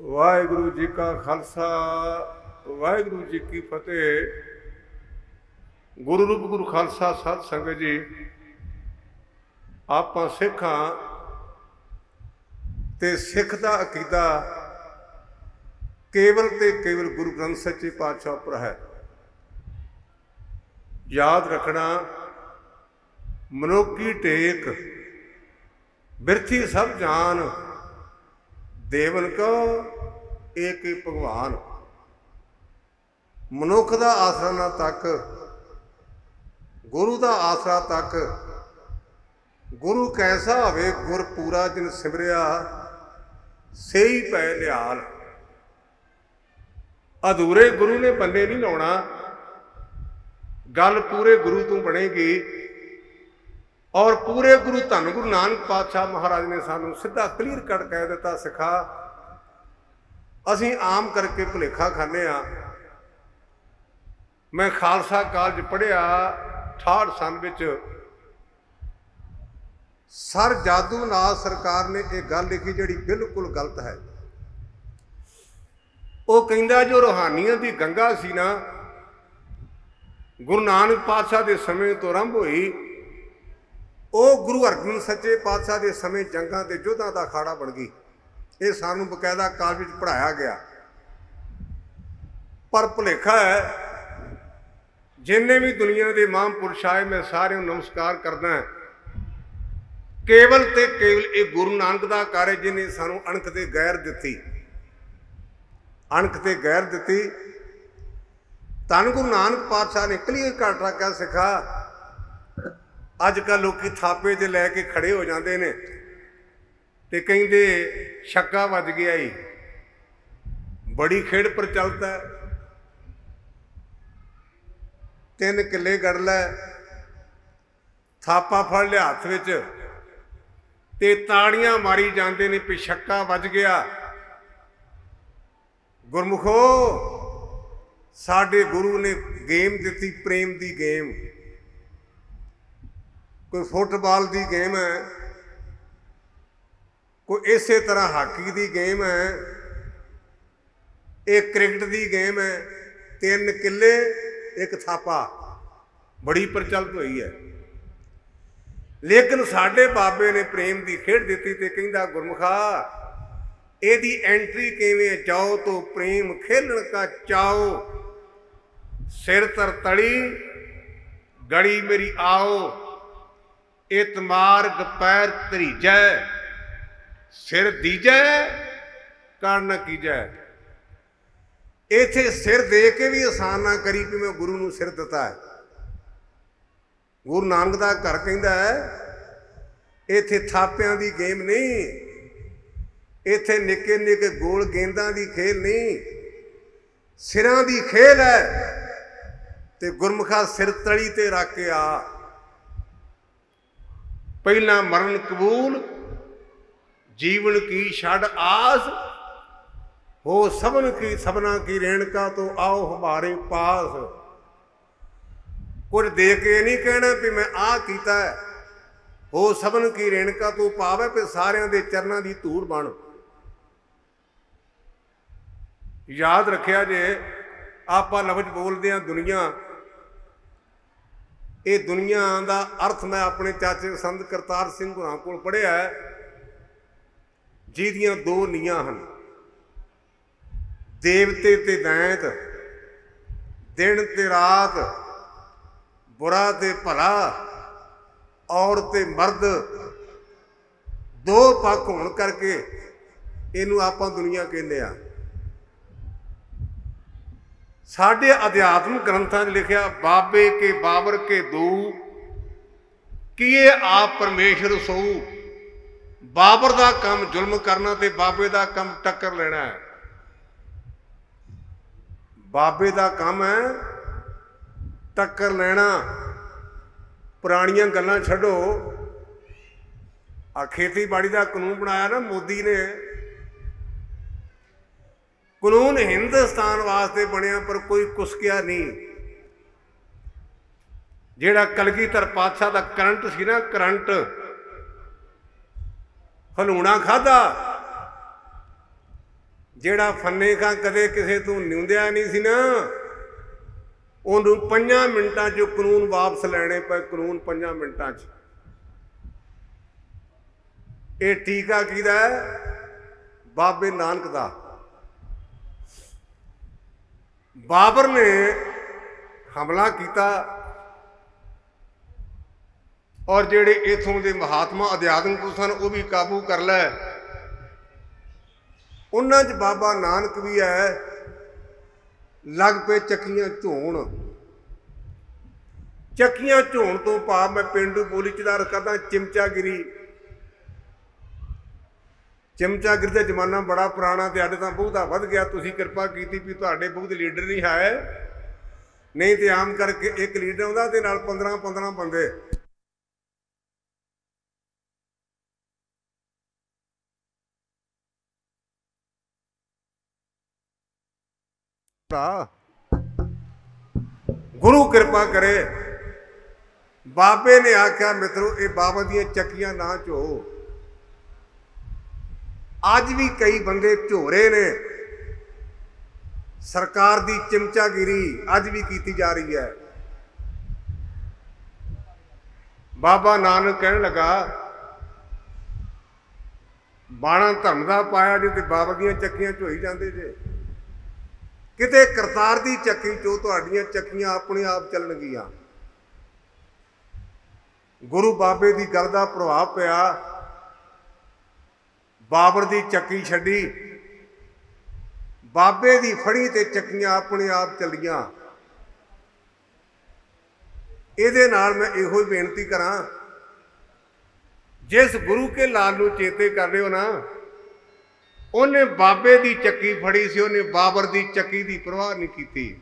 वाहिगुरु जी का खालसा वाहिगुरु जी की फतेह। गुरु रूप गुरु खालसा सत संगत जी, आपां सिख हां ते सिख दा अकीदा केवल ते केवल गुरु ग्रंथ सच्चे पातशाह पर है। याद रखना, मनुखी टेक बिरथी सब जान, देवन को एक ही भगवान। मनुख दा आसरा ना तक, गुरु दा आसरा तक। गुरु कैसा होवे गुर पूरा जिन सिमरिया, सेई पै निहाल। अधूरे गुरु ने बन्ने नहीं लाउणा, गल पूरे गुरु तू बनेगी। और पूरे गुरु धन गुरु नानक पातशाह महाराज ने सानू सीधा क्लीयर कट कह दिता, सिखा असीं आम करके भुलेखा खाने आ। मैं खालसा कॉलेज पढ़िया 68 सन विच। सर जादू नाथ सरकार ने एक गल लिखी जिहड़ी बिल्कुल गलत है। वो कहंदा जो रूहानियत की गंगा सी ना, गुरु नानक पातशाह के समय तो आरंभ हुई। वो गुरु हरगोबिंद सच्चे पातशाह के समय जंगां ते योद्धा का अखाड़ा बन गई। ये सानू बकायदा कॉलेज में पढ़ाया गया। पर भुलेखा है, जिन्हें भी दुनिया के महापुरुष आए मैं सारे नमस्कार करना है। केवल ते केवल एक गुरु नानक का कार्य जिन्हें सानू अणख ते गैर दिती, अणख ते गैर दिती। धन गुरु नानक पातशाह ने क्लीयर कट रखा, सिखा अजकल लोग थापे च लैके खड़े हो जाते हैं ते कहते छक्का वज गया ही। बड़ी खेड प्रचलित है। 3 किले गढ़ लै, थापा फड़ लिया हथ विच ते ताड़ियां मारी जाते ने भी छक्का वज गया। गुरमुखो, साडे गुरु ने गेम दिती, प्रेम की गेम। कोई फुटबॉल की गेम है, कोई इस तरह हाकी की गेम है, एक क्रिकेट की गेम है। 3 किले एक थापा, बड़ी प्रचलित हुई है। लेकिन साडे बाबे ने प्रेम की खेड दी ते कहंदा, गुरमुखा एदी एंट्री किवें, जाओ तो प्रेम खेलन का चाओ। सिर तर तली गड़ी मेरी आओ, इत मार्ग पैर तरीजै, सिर दीजै कर न कीजै। इत्थे सिर दे के भी आसान ना करी कि मैं गुरु नूं सिर दिता है। गुरु नानक दा घर कहंदा है, इत्थे थापियां दी गेम नहीं, इत्थे निक्के निक्के गोल गेंदां दी खेल नहीं, सिरां दी खेल है। ते गुरमुखा सिर तली ते रख के आ। पहला मरण कबूल, जीवन की छड़ आस, हो सबन की सबना की रेणका तो आओ हमारे पास। कुछ दे के नहीं कहना भी मैं आ कीता है, हो सबन की रेणका तो पावे पे सारियां दे चरनां दी धूड़ बन। याद रखिया जे आपां लफ्ज बोलदे हां दुनिया, ये दुनिया का अर्थ मैं अपने चाचे संत करतार सिंह होरां कोल पढ़िया है, जिहदियां 2 नीआं हन, देवते ते दैंत, दिन ते रात, बुरा ते भला, औरत ते मर्द। 2 पक्ष होण करके इनू आपां दुनिया कहने आ। साढ़े अध्यात्मिक ग्रंथां लिखिया, बाबे के बाबर के दो, किए आप परमेश्वर सो। बाबर का काम जुल्म करना ते बाबे का काम टक्कर लेना है। बाबे का काम है टक्कर लेना। पुरानियां गल्लां छड्डो, आ खेतीबाड़ी का कानून बनाया ना मोदी ने, कानून हिंदुस्तान वास्ते बनया पर कोई कुसकिया नहीं। जिहड़ा कलगीधर पातशाह का करंट सी ना, करंट हलूणा खाधा ਜਿਹੜਾ ਫੰਨੇ ਖਾਂ ਕਦੇ ਕਿਸੇ ਤੋਂ ਨਿਉਂਦਿਆ ਨਹੀਂ ਸੀ ਨਾ, ਉਹਨੂੰ 5 ਮਿੰਟਾਂ 'ਚ ਕਾਨੂੰਨ ਵਾਪਸ ਲੈਣੇ ਪਏ। ਕਾਨੂੰਨ 5 ਮਿੰਟਾਂ 'ਚ। ਇਹ ਟੀਕਾ ਕਿਹਦਾ ਹੈ? ਬਾਬੇ ਨਾਨਕ ਦਾ। ਬਾਬਰ ਨੇ ਹਮਲਾ ਕੀਤਾ ਔਰ ਜਿਹੜੇ ਇਥੋਂ ਦੇ ਮਹਾਤਮਾ ਅਧਿਆਤਮਿਕ ਸਨ ਉਹ ਵੀ ਕਾਬੂ ਕਰ ਲੈ। ਉਹਨਾਂ 'ਚ ਬਾਬਾ ਨਾਨਕ ਵੀ ਹੈ। ਲੱਗ ਪਏ ਚੱਕੀਆਂ ਝੋਣ। ਚੱਕੀਆਂ ਝੋਣ ਤੋਂ ਭਾਵ ਮੈਂ ਪੇਂਡੂ ਬੋਲੀ 'ਚ ਦਾਰ ਕਰਦਾ ਚਿਮਚਾਗਿਰੀ। ਚਮਚਾਗਿਰੀ ਦਾ ਜ਼ਮਾਨਾ ਬੜਾ ਪੁਰਾਣਾ ਤੇ ਅੱਜ ਤਾਂ ਬਹੁਤਾ ਵੱਧ ਗਿਆ। ਤੁਸੀਂ ਕਿਰਪਾ ਕੀਤੀ ਵੀ ਤੁਹਾਡੇ ਬਹੁਤ ਲੀਡਰ ਨਹੀਂ ਹੈ, ਨਹੀਂ ਤੇ ਆਮ ਕਰਕੇ ਇੱਕ ਲੀਡਰ ਆਉਂਦਾ ਤੇ ਨਾਲ 15 ਬੰਦੇ। ਗੁਰੂ ਕਿਰਪਾ ਕਰੇ। ਬਾਬੇ ਨੇ ਆਖਿਆ ਮਿੱਤਰੋ ਇਹ ਬਾਬਾ ਦੀਆਂ ਚੱਕੀਆਂ ਨਾ ਝੋ। ਅੱਜ ਵੀ ਕਈ ਬੰਦੇ ਝੋਰੇ ਨੇ। ਸਰਕਾਰ ਦੀ ਚਮਚਾਗਿਰੀ ਅੱਜ ਵੀ ਕੀਤੀ ਜਾ ਰਹੀ ਹੈ। ਬਾਬਾ ਨਾਨਕ ਕਹਿਣ ਲੱਗਾ ਬਾਣਾ ਧਰਮ ਦਾ ਪਾਇਆ ਜੇ ਤੇ ਬਾਬਾ ਦੀਆਂ ਚੱਕੀਆਂ ਝੋਈ ਜਾਂਦੇ ਜੇ। ਕਿਤੇ ਕਰਤਾਰ ਦੀ ਚੱਕੀ ਚੋਂ ਤੁਹਾਡੀਆਂ ਚੱਕੀਆਂ ਆਪਣੇ ਆਪ ਚੱਲਣਗੀਆਂ। ਗੁਰੂ ਬਾਬੇ ਦੀ ਗੱਲ ਦਾ ਪ੍ਰਭਾਵ ਪਿਆ। ਬਾਬਰ ਦੀ ਚੱਕੀ ਛੱਡੀ, ਬਾਬੇ ਦੀ ਫੜੀ ਤੇ ਚੱਕੀਆਂ ਆਪਣੇ ਆਪ ਚੱਲੀਆਂ। ਇਹਦੇ ਨਾਲ ਮੈਂ ਇਹੋ ਹੀ ਬੇਨਤੀ ਕਰਾਂ, ਜਿਸ ਗੁਰੂ ਕੇ ਲਾਲ ਨੂੰ ਚੇਤੇ ਕਰ ਰਹੇ ਹੋ ਨਾ, ਉਹਨੇ ਬਾਬੇ ਦੀ ਚੱਕੀ ਫੜੀ ਸੀ, ਉਹਨੇ ਬਾਬਰ ਦੀ ਚੱਕੀ ਦੀ ਪਰਵਾਹ ਨਹੀਂ ਕੀਤੀ।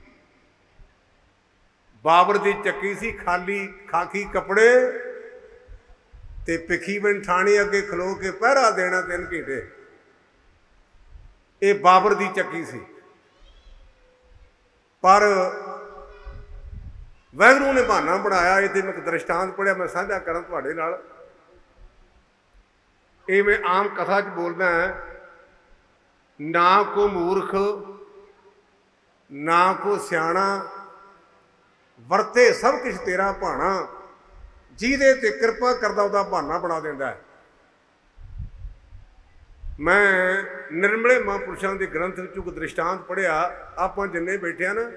ਬਾਬਰ ਦੀ ਚੱਕੀ ਸੀ ਖਾਲੀ ਖਾਕੀ ਕੱਪੜੇ ਤੇ ਭਿੱਖੀਵਿੰਡ ਥਾਣੇ ਅੱਗੇ ਖਲੋ ਕੇ ਪਹਿਰਾ ਦੇਣਾ 3 ਘੰਟੇ। ਇਹ ਬਾਬਰ ਦੀ ਚੱਕੀ ਸੀ। ਪਰ ਵਾਹਿਗੁਰੂ ਨੇ ਬਹਾਨਾ ਬਣਾਇਆ। ਇਹ ਤੇ ਮੈਂ ਇੱਕ ਦ੍ਰਿਸ਼ਟਾਂਤ ਪੜ੍ਹਿਆ, ਮੈਂ ਸਾਂਝਾ ਕਰਾਂ ਤੁਹਾਡੇ ਨਾਲ। ਇਹ ਮੈਂ ਆਮ ਕਥਾ 'ਚ ਬੋਲਦਾ ਹਾਂ। ਨਾ ਕੋ ਮੂਰਖ ਨਾ ਕੋ ਸਿਆਣਾ, ਵਰਤੇ ਸਭ ਕੁਛ ਤੇਰਾ ਭਾਣਾ। ਜਿਹਦੇ ਤੇ ਕਿਰਪਾ ਕਰਦਾ ਉਹਦਾ ਬਹਾਨਾ ਬਣਾ ਦਿੰਦਾ। ਮੈਂ ਨਿਰਮਲੇ ਮਹਾਂਪੁਰਸ਼ਾਂ ਦੇ ਗ੍ਰੰਥ ਵਿੱਚੋਂ ਇੱਕ ਦ੍ਰਿਸ਼ਟਾਂਤ ਪੜ੍ਹਿਆ। ਆਪਾਂ ਜਿੰਨੇ ਬੈਠੇ ਆ ਨਾ,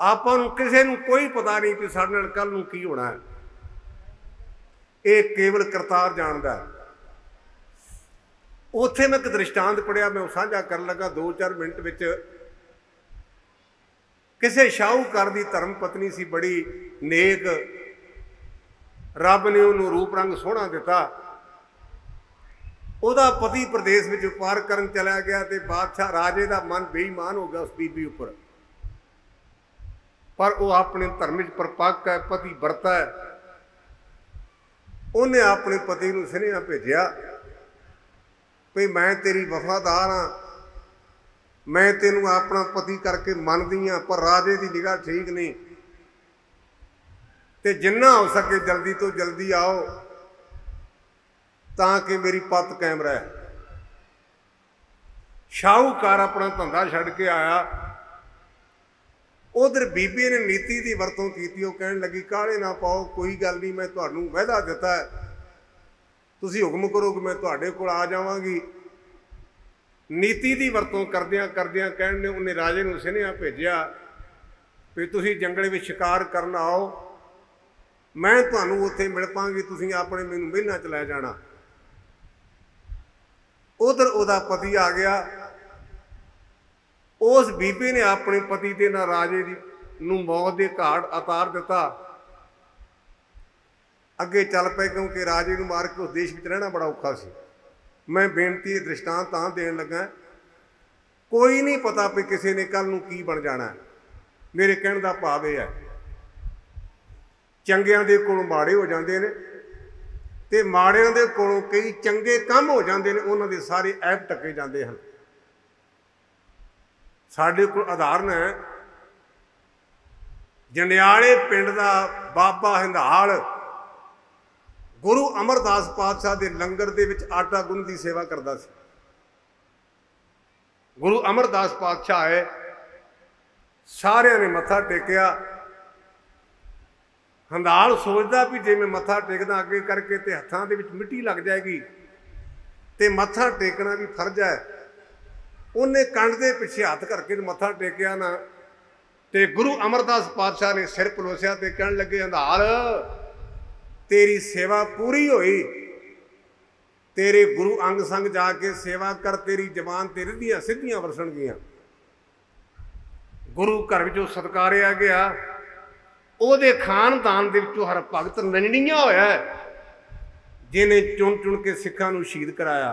ਆਪਾਂ ਨੂੰ ਕਿਸੇ ਨੂੰ ਕੋਈ ਪਤਾ ਨਹੀਂ ਕਿ ਸਾਡੇ ਨਾਲ ਕੱਲ੍ਹ ਨੂੰ ਕੀ ਹੋਣਾ ਹੈ। ਇਹ ਕੇਵਲ ਕਰਤਾਰ ਜਾਣਦਾ। ਉੱਥੇ ਮੈਂ ਇੱਕ ਦ੍ਰਿਸ਼ਟਾਂਤ ਪੜ੍ਹਿਆ, ਮੈਂ ਉਹ ਸਾਂਝਾ ਕਰਨ ਲੱਗਾ 2-4 ਮਿੰਟ ਵਿੱਚ। ਕਿਸੇ ਸ਼ਾਹੂਕਾਰ ਦੀ ਧਰਮ ਪਤਨੀ ਸੀ, ਬੜੀ ਨੇਕ। ਰੱਬ ਨੇ ਉਹਨੂੰ ਰੂਪ ਰੰਗ ਸੋਹਣਾ ਦਿੱਤਾ। ਉਹਦਾ ਪਤੀ ਪ੍ਰਦੇਸ਼ ਵਿੱਚ ਵਪਾਰ ਕਰਨ ਚਲਾ ਗਿਆ ਤੇ ਬਾਦਸ਼ਾਹ ਰਾਜੇ ਦਾ ਮਨ ਬੇਈਮਾਨ ਹੋ ਗਿਆ ਉਸ ਬੀਬੀ ਉੱਪਰ। ਪਰ ਉਹ ਆਪਣੇ ਧਰਮ ਵਿੱਚ ਪਰਪੱਕ ਹੈ, ਪਤੀ ਵਰਤਾ ਹੈ। ਉਹਨੇ ਆਪਣੇ ਪਤੀ ਨੂੰ ਸੁਨੇਹਾ ਭੇਜਿਆ ਵੀ ਮੈਂ ਤੇਰੀ ਵਫਾਦਾਰ ਹਾਂ, ਮੈਂ ਤੈਨੂੰ ਆਪਣਾ ਪਤੀ ਕਰਕੇ ਮੰਨਦੀ ਹਾਂ, ਪਰ ਰਾਜੇ ਦੀ ਨਿਗਾਹ ਠੀਕ ਨਹੀਂ ਤੇ ਜਿੰਨਾ ਹੋ ਸਕੇ ਜਲਦੀ ਤੋਂ ਜਲਦੀ ਆਓ ਤਾਂ ਕਿ ਮੇਰੀ ਪੱਤ ਕਾਇਮ ਰਹੇ। ਸ਼ਾਹੂਕਾਰ ਆਪਣਾ ਧੰਦਾ ਛੱਡ ਕੇ ਆਇਆ। ਉਧਰ ਬੀਬੀ ਨੇ ਨੀਤੀ ਦੀ ਵਰਤੋਂ ਕੀਤੀ। ਉਹ ਕਹਿਣ ਲੱਗੀ ਕਾਹਲੇ ਨਾ ਪਾਓ, ਕੋਈ ਗੱਲ ਨਹੀਂ, ਮੈਂ ਤੁਹਾਨੂੰ ਵਾਅਦਾ ਦਿੱਤਾ, ਤੁਸੀਂ ਹੁਕਮ ਕਰੋਗੇ ਮੈਂ ਤੁਹਾਡੇ ਕੋਲ ਆ ਜਾਵਾਂਗੀ। ਨੀਤੀ ਦੀ ਵਰਤੋਂ ਕਰਦਿਆਂ ਕਰਦਿਆਂ ਕਹਿਣ ਨੇ ਉਹਨੇ ਰਾਜੇ ਨੂੰ ਸੁਨੇਹਾ ਭੇਜਿਆ ਵੀ ਤੁਸੀਂ ਜੰਗਲ ਵਿੱਚ ਸ਼ਿਕਾਰ ਕਰਨ ਆਓ, ਮੈਂ ਤੁਹਾਨੂੰ ਉੱਥੇ ਮਿਲ ਪਾਂਗੀ, ਤੁਸੀਂ ਆਪਣੇ ਮੈਨੂੰ ਮਹਿਲਾਂ 'ਚ ਲੈ ਜਾਣਾ। ਉਧਰ ਉਹਦਾ ਪਤੀ ਆ ਗਿਆ। ਉਸ ਬੀਬੀ ਨੇ ਆਪਣੇ ਪਤੀ ਦੇ ਨਾਲ ਰਾਜੇ ਦੀ ਨੂੰ ਮੌਤ ਦੇ ਘਾਟ ਉਤਾਰ ਦਿੱਤਾ। ਅੱਗੇ ਚੱਲ ਪਏ ਕਿਉਂਕਿ ਰਾਜੇ ਨੂੰ ਮਾਰ ਕੇ ਉਸ ਦੇਸ਼ ਵਿੱਚ ਰਹਿਣਾ ਬੜਾ ਔਖਾ ਸੀ। ਮੈਂ ਬੇਨਤੀ ਦ੍ਰਿਸ਼ਟਾਂਤ ਤਾਂ ਦੇਣ ਲੱਗਾ, ਕੋਈ ਨਹੀਂ ਪਤਾ ਵੀ ਕਿਸੇ ਨੇ ਕੱਲ੍ਹ ਨੂੰ ਕੀ ਬਣ ਜਾਣਾ। ਮੇਰੇ ਕਹਿਣ ਦਾ ਭਾਵ ਇਹ ਹੈ, ਚੰਗਿਆਂ ਦੇ ਕੋਲੋਂ ਮਾੜੇ ਹੋ ਜਾਂਦੇ ਨੇ ਤੇ ਮਾੜਿਆਂ ਦੇ ਕੋਲੋਂ ਕਈ ਚੰਗੇ ਕੰਮ ਹੋ ਜਾਂਦੇ ਨੇ, ਉਹਨਾਂ ਦੇ ਸਾਰੇ ਐਬ ਟੱਕੇ ਜਾਂਦੇ ਹਨ। ਸਾਡੇ ਕੋਲ ਉਦਾਹਰਨ ਹੈ ਜੰਡਿਆਲੇ ਪਿੰਡ ਦਾ ਬਾਬਾ ਹਿੰਦਾਲ ਗੁਰੂ ਅਮਰਦਾਸ ਪਾਤਸ਼ਾਹ ਦੇ ਲੰਗਰ ਦੇ ਵਿੱਚ ਆਟਾ ਗੁੰਨ ਦੀ ਸੇਵਾ ਕਰਦਾ ਸੀ। गुरु अमरदास पातशाह आए, सारिਆਂ ने मत्था टेकिया। हंधाल सोचता भी जे मैं मत्था टेकदा अगे करके तो हत्थां दे विच मिट्टी लग जाएगी, तो मत्था टेकना भी फर्ज है। उन्हें कंड के पिछे हथ करके मत्था टेकिया ना, तो गुरु अमरदास पातशाह ने सिर पलोसिया तो कह लगे, हंधाल तेरी सेवा पूरी होई, तेरे गुरु अंग संग जाके सेवा कर, तेरी जबान ते रिद्धियां सिद्धियां वरसन गईयां। गुरु घर विचों सत्कारिया गया। ਉਹਦੇ ਖਾਨਦਾਨ ਦੇ ਵਿੱਚੋਂ ਹਰ ਭਗਤ ਨੰਨੜੀਆਂ ਹੋਇਆ ਜਿਹਨੇ ਚੁਣ ਚੁਣ ਕੇ ਸਿੱਖਾਂ ਨੂੰ ਸ਼ਹੀਦ ਕਰਾਇਆ।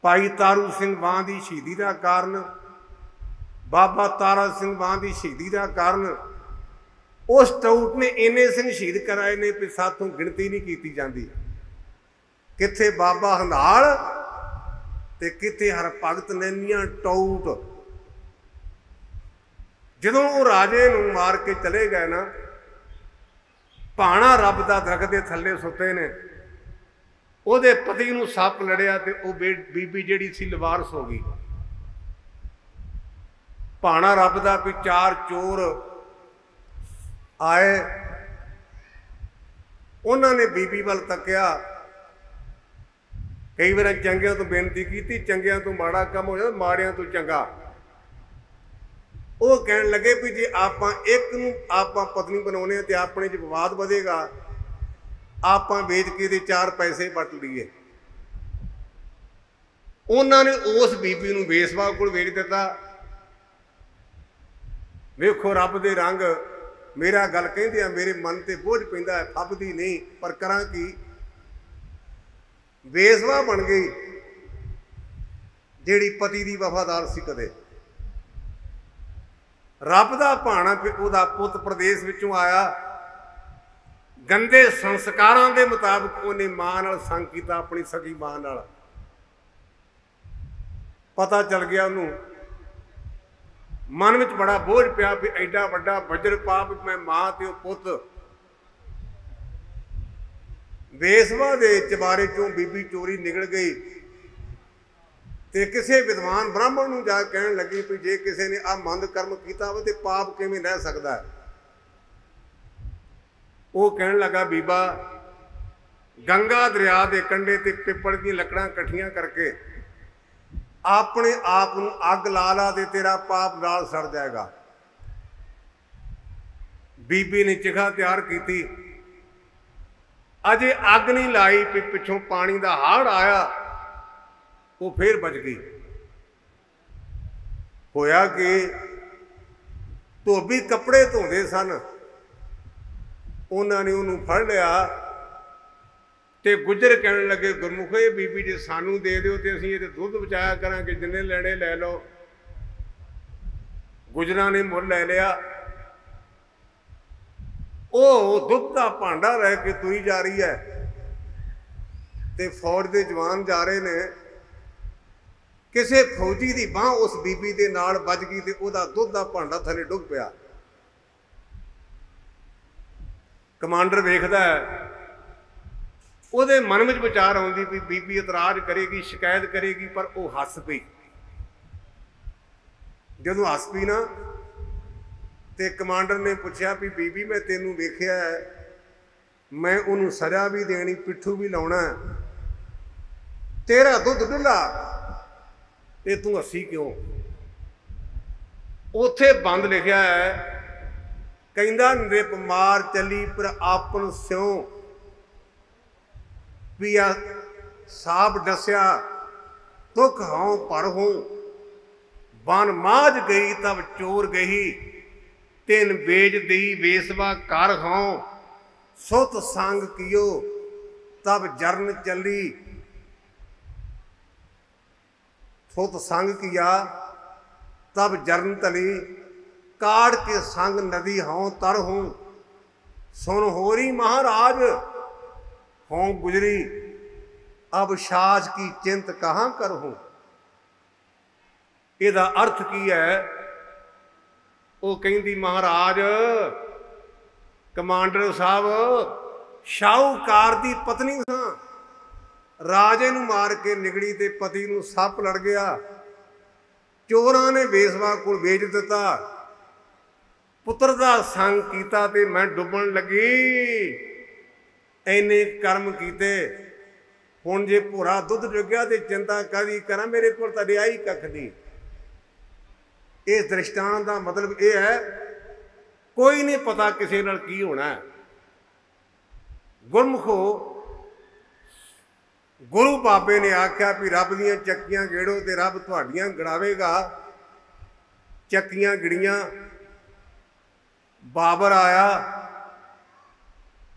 ਭਾਈ ਤਾਰੂ ਸਿੰਘ ਵਾਂ ਦੀ ਸ਼ਹੀਦੀ ਦਾ ਕਾਰਨ, ਬਾਬਾ ਤਾਰਾ ਸਿੰਘ ਵਾਂ ਦੀ ਸ਼ਹੀਦੀ ਦਾ ਕਾਰਨ, ਉਸ ਟਾਊਟ ਨੇ ਇੰਨੇ ਸਿੰਘ ਸ਼ਹੀਦ ਕਰਾਏ ਨੇ ਵੀ ਸਾਥੋਂ ਗਿਣਤੀ ਨਹੀਂ ਕੀਤੀ ਜਾਂਦੀ। ਕਿੱਥੇ ਬਾਬਾ ਹੰਧਾਲ ਤੇ ਕਿੱਥੇ ਹਰ ਭਗਤ ਨੰਨੀਆਂ ਟਾਊਟ। ਜਦੋਂ ਉਹ ਰਾਜੇ ਨੂੰ ਮਾਰ ਕੇ ਚਲੇ ਗਏ ਨਾ, ਭਾਣਾ ਰੱਬ ਦਾ ਦਰਖਤ ਦੇ ਥੱਲੇ ਸੁੱਤੇ ਨੇ, ਉਹਦੇ ਪਤੀ ਨੂੰ ਸੱਪ ਲੜਿਆ ਤੇ ਉਹ ਬੀਬੀ ਜਿਹੜੀ ਸੀ ਲਵਾਰਸ ਹੋ ਗਈ। ਭਾਣਾ ਰੱਬ ਦਾ ਕੋਈ ਚਾਰ ਚੋਰ ਆਏ, ਉਹਨਾਂ ਨੇ ਬੀਬੀ ਵੱਲ ਤੱਕਿਆ। ਕਈ ਵਾਰ ਚੰਗਿਆਂ ਤੋਂ ਬੇਨਤੀ ਕੀਤੀ, ਚੰਗਿਆਂ ਤੋਂ ਮਾੜਾ ਕੰਮ ਹੋ ਜਾਂਦਾ, ਮਾੜਿਆਂ ਤੋਂ ਚੰਗਾ। ਉਹ ਕਹਿਣ ਲੱਗੇ ਵੀ ਜੇ ਆਪਾਂ ਇੱਕ ਨੂੰ ਆਪਾਂ ਪਤਨੀ ਬਣਾਉਣੇ ਆ ਤੇ ਆਪਣੇ 'ਚ ਵਿਵਾਦ ਵਧੇਗਾ, ਆਪਾਂ ਵੇਚ ਕੇ ਦੇ ਚਾਰ ਪੈਸੇ ਵੱਟ ਲਈਏ। ਉਹਨਾਂ ਨੇ ਉਸ ਬੀਬੀ ਨੂੰ ਵੇਸਵਾ ਕੋਲ ਵੇਚ ਦਿੱਤਾ। ਵੇਖੋ ਰੱਬ ਦੇ ਰੰਗ। ਮੇਰਾ ਗੱਲ ਕਹਿੰਦੇ ਆ, ਮੇਰੇ ਮਨ ਤੇ ਬੋਝ ਪੈਂਦਾ ਹੈ, ਫੱਬਦੀ ਨਹੀਂ, ਪਰ ਕਰਾਂ ਕੀ। ਵੇਸਵਾ ਬਣ ਗਈ ਜਿਹੜੀ ਪਤੀ ਦੀ ਵਫਾਦਾਰ ਸੀ। ਕਦੇ ਰੱਬ ਦਾ ਭਾਣਾ ਵੀ ਉਹਦਾ ਪੁੱਤ ਪ੍ਰਦੇਸ਼ ਵਿੱਚੋਂ ਆਇਆ, ਗੰਦੇ ਸੰਸਕਾਰਾਂ ਦੇ ਮੁਤਾਬਕ ਉਹਨੇ ਮਾਂ ਨਾਲ ਸੰਗ ਕੀਤਾ, ਆਪਣੀ ਸਗੀ ਮਾਂ ਨਾਲ। ਪਤਾ ਚੱਲ ਗਿਆ ਉਹਨੂੰ, ਮਨ ਵਿੱਚ ਬੜਾ ਬੋਝ ਪਿਆ ਵੀ ਐਡਾ ਵੱਡਾ ਵਜਰ ਪਾਪ, ਮੈਂ ਮਾਂ ਤੇ ਉਹ ਪੁੱਤ। ਵੇਸਵਾ ਦੇ ਚਬਾਰੇ ਚੋਂ ਬੀਬੀ ਚੋਰੀ ਨਿਕਲ ਗਈ ਤੇ ਕਿਸੇ ਵਿਦਵਾਨ ਬ੍ਰਾਹਮਣ ਨੂੰ ਜਾ ਕਹਿਣ ਲੱਗੀ ਵੀ ਜੇ ਕਿਸੇ ਨੇ ਆਹ ਮੰਦ ਕਰਮ ਕੀਤਾ ਹੋਵੇ ਤੇ ਪਾਪ ਕਿਵੇਂ ਰਹਿ ਸਕਦਾ ਹੈ। ਉਹ ਕਹਿਣ ਲੱਗਾ, ਬੀਬਾ ਗੰਗਾ ਦਰਿਆ ਦੇ ਕੰਢੇ ਤੇ ਪਿੱਪਲ ਦੀਆਂ ਲੱਕੜਾਂ ਇਕੱਠੀਆਂ ਕਰਕੇ ਆਪਣੇ ਆਪ ਨੂੰ ਅੱਗ ਲਾ ਲਾ ਤੇ ਤੇਰਾ ਪਾਪ ਨਾਲ ਸੜ ਜਾਏਗਾ। ਬੀਬੀ ਨੇ ਚਿਖਾ ਤਿਆਰ ਕੀਤੀ, ਅਜੇ ਅੱਗ ਨਹੀਂ ਲਾਈ ਵੀ ਪਿੱਛੋਂ ਪਾਣੀ ਦਾ ਹੜ੍ਹ ਆਇਆ, ਉਹ ਫੇਰ ਬਚ ਗਈ। ਹੋਇਆ ਕਿ ਧੋਬੀ ਕੱਪੜੇ ਧੋਂਦੇ ਸਨ, ਉਹਨਾਂ ਨੇ ਉਹਨੂੰ ਫੜ ਲਿਆ ਤੇ ਗੁੱਜਰ ਕਹਿਣ ਲੱਗੇ, ਗੁਰਮੁਖੋ ਇਹ ਬੀਬੀ ਜੇ ਸਾਨੂੰ ਦੇ ਦਿਓ ਤੇ ਅਸੀਂ ਇਹਦੇ ਦੁੱਧ ਬਚਾਇਆ ਕਰਾਂਗੇ, ਜਿੰਨੇ ਲੈਣੇ ਲੈ ਲਓ। ਗੁੱਜਰਾਂ ਨੇ ਮੁੱਲ ਲੈ ਲਿਆ। ਉਹ ਦੁੱਧ ਦਾ ਭਾਂਡਾ ਲੈ ਕੇ ਤੁਰੀ ਜਾ ਰਹੀ ਹੈ ਤੇ ਫੌਜ ਦੇ ਜਵਾਨ ਜਾ ਰਹੇ ਨੇ। ਕਿਸੇ ਫੌਜੀ ਦੀ ਬਾਂਹ ਉਸ ਬੀਬੀ ਦੇ ਨਾਲ ਵੱਜ ਗਈ ਤੇ ਉਹਦਾ ਦੁੱਧ ਦਾ ਭਾਂਡਾ ਥੱਲੇ ਡੁੱਬ ਪਿਆ। ਕਮਾਂਡਰ ਵੇਖਦਾ ਹੈ, ਉਹਦੇ ਮਨ ਵਿੱਚ ਵਿਚਾਰ ਆਉਂਦੀ ਵੀ ਬੀਬੀ ਇਤਰਾਜ਼ ਕਰੇਗੀ, ਸ਼ਿਕਾਇਤ ਕਰੇਗੀ, ਪਰ ਉਹ ਹੱਸ ਪਈ। ਜਦੋਂ ਹੱਸ ਪਈ ਨਾ ਤੇ ਕਮਾਂਡਰ ਨੇ ਪੁੱਛਿਆ ਵੀ ਬੀਬੀ ਮੈਂ ਤੈਨੂੰ ਵੇਖਿਆ ਹੈ, ਮੈਂ ਉਹਨੂੰ ਸਜ਼ਾ ਵੀ ਦੇਣੀ, ਪਿੱਠੂ ਵੀ ਲਾਉਣਾ, ਤੇਰਾ ਦੁੱਧ ਡੁੱਲਾ ਤੇ ਤੂੰ ਹੱਸੀ ਕਿਉਂ? ਉੱਥੇ ਬੰਦ ਲਿਖਿਆ ਹੈ, ਕਹਿੰਦਾ ਨਿਰਪ ਮਾਰ ਚੱਲੀ ਪਰ ਆਪਨ ਸਿਉ ਪਿਆ ਸਾਬ ਡਸਿਆ ਦੁੱਖ ਹਉ ਪਰ ਹੋ ਬਨ ਮਾਝ ਗਈ ਤਬ ਚੋਰ ਗਈ ਤਿੰਨ ਵੇਜ ਦਈ ਵੇਸਵਾ ਕਰ ਹਉ ਸੁਤ ਸੰਗ ਕੀਓ ਤਬ ਜਰਨ ਚੱਲੀ। ਸੁਤ ਸੰਗ किया तब जरन तली काड़ के संग नदी हों तर हूँ सुन होरी महाराज हों गुजरी अब साज की चिंत कहाँ कर हूँ। ਇਹਦਾ अर्थ की है? ਉਹ ਕਹਿੰਦੀ महाराज कमांडर साहब शाहूकार ਦੀ पत्नी ਸਾਂ, ਰਾਜੇ ਨੂੰ ਮਾਰ ਕੇ ਨਿਗੜੀ ਤੇ ਪਤੀ ਨੂੰ ਸੱਪ ਲੜ ਗਿਆ चोरां ने बेसवा को बेच दिता, पुत्र का संग कीता ते मैं डुबन लगी। इन्ने कर्म कीते, हुण जे भोरा दुध डुग्या तो चिंता कादी करा, मेरे को रिया ही कख नहीं। इस दृष्टांत का मतलब यह है, कोई नहीं पता किसी नाल की होना है। गुरमुखो, गुरु बाबे ने आख्या भी रब दियां चक्कियां गेड़ो तो रब तुहाडियां गड़ावेगा। चक्कियां गिड़ियां, बाबर आया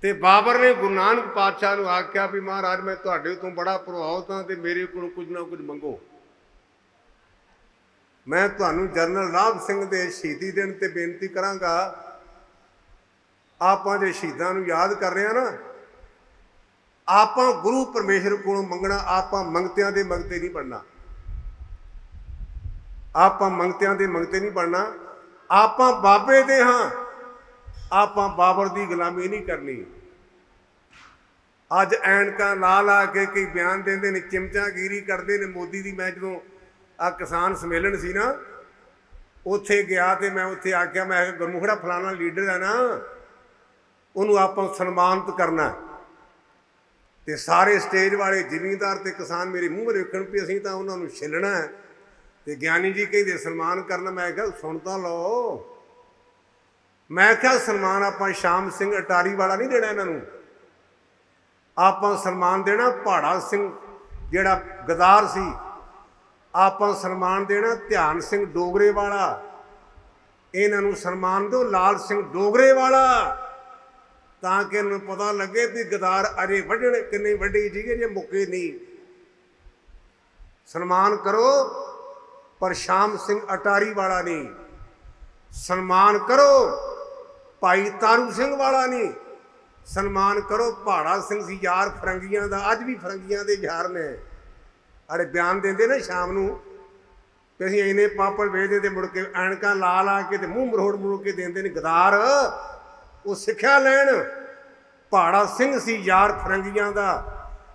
ते बाबर ने गुरु नानक पातशाह नूं आख्या भी महाराज मैं तुहाडे तो बड़ा प्रभावित हाँ ते मेरे को कुछ ना कुछ मंगो। मैं तुहानूं जनरल राव सिंह दे शहीदी दिन ते बेनती करांगा। आपां जे शहीदां नूं याद कर रहे हैं ना, आपां गुरु परमेश्वर कोलों मंगना, आपां मंगतियां दे मंगते नहीं बनना। आपां मंगतियां दे मंगते नहीं बनना, आपां बाबे दे हाँ, आपां बाबर दी गुलामी नहीं करनी। अज ऐनकां ला ला के कई बयान देंदे ने, चिमचागिरी करते ने। मोदी दी मैं जदों आ किसान सम्मेलन सी ना, उत्थे गया तो मैं उत्थे आख्या, मैं गुरमुखड़ा फलाना लीडर है ना, उन्होंने आपां सन्मानित करना। तो सारे स्टेज वाले जिमींदार ते किसान मेरे मूँह देखण भी असीं तां उन्होंने छिलना है। तो ज्ञानी जी कहते सन्मान करना। मैं क्या सुन तो लो। मैं क्या सन्मान आपां शाम सिंह अटारी वाला नहीं देना इन्हों, आपां सन्मान देना पहाड़ा सिंह जिहड़ा गदार सी, आपां सन्मान देना ध्यान सिंह डोगरे वाला, इन्हों सन्मान दो लाल सिंह डोगरे वाला, ताकि इन्हों पता लगे भी गदार अजे वढ़ने किन्ने वढ़ी जी जे मुके नहीं। सन्मान करो पर शाम सिंह अटारी वाला नहीं, सन्मान करो भाई तारू सिंह वाला नहीं, सन्मान करो पहाड़ा सिंह सी यार फरंगियां दा, अज भी फरंगियां दे यार ने। अरे बयान देंदे ना शाम नूं कि असीं इन्ने पापड़ वेचदे ते मुड़ के ऐनकां ला ला के ते मूँह मरोड़ मरोड़ के देंदे ने। गदार वो सिक्ख्या लैण। पहाड़ा सिंह सी यार फरंगियां दा,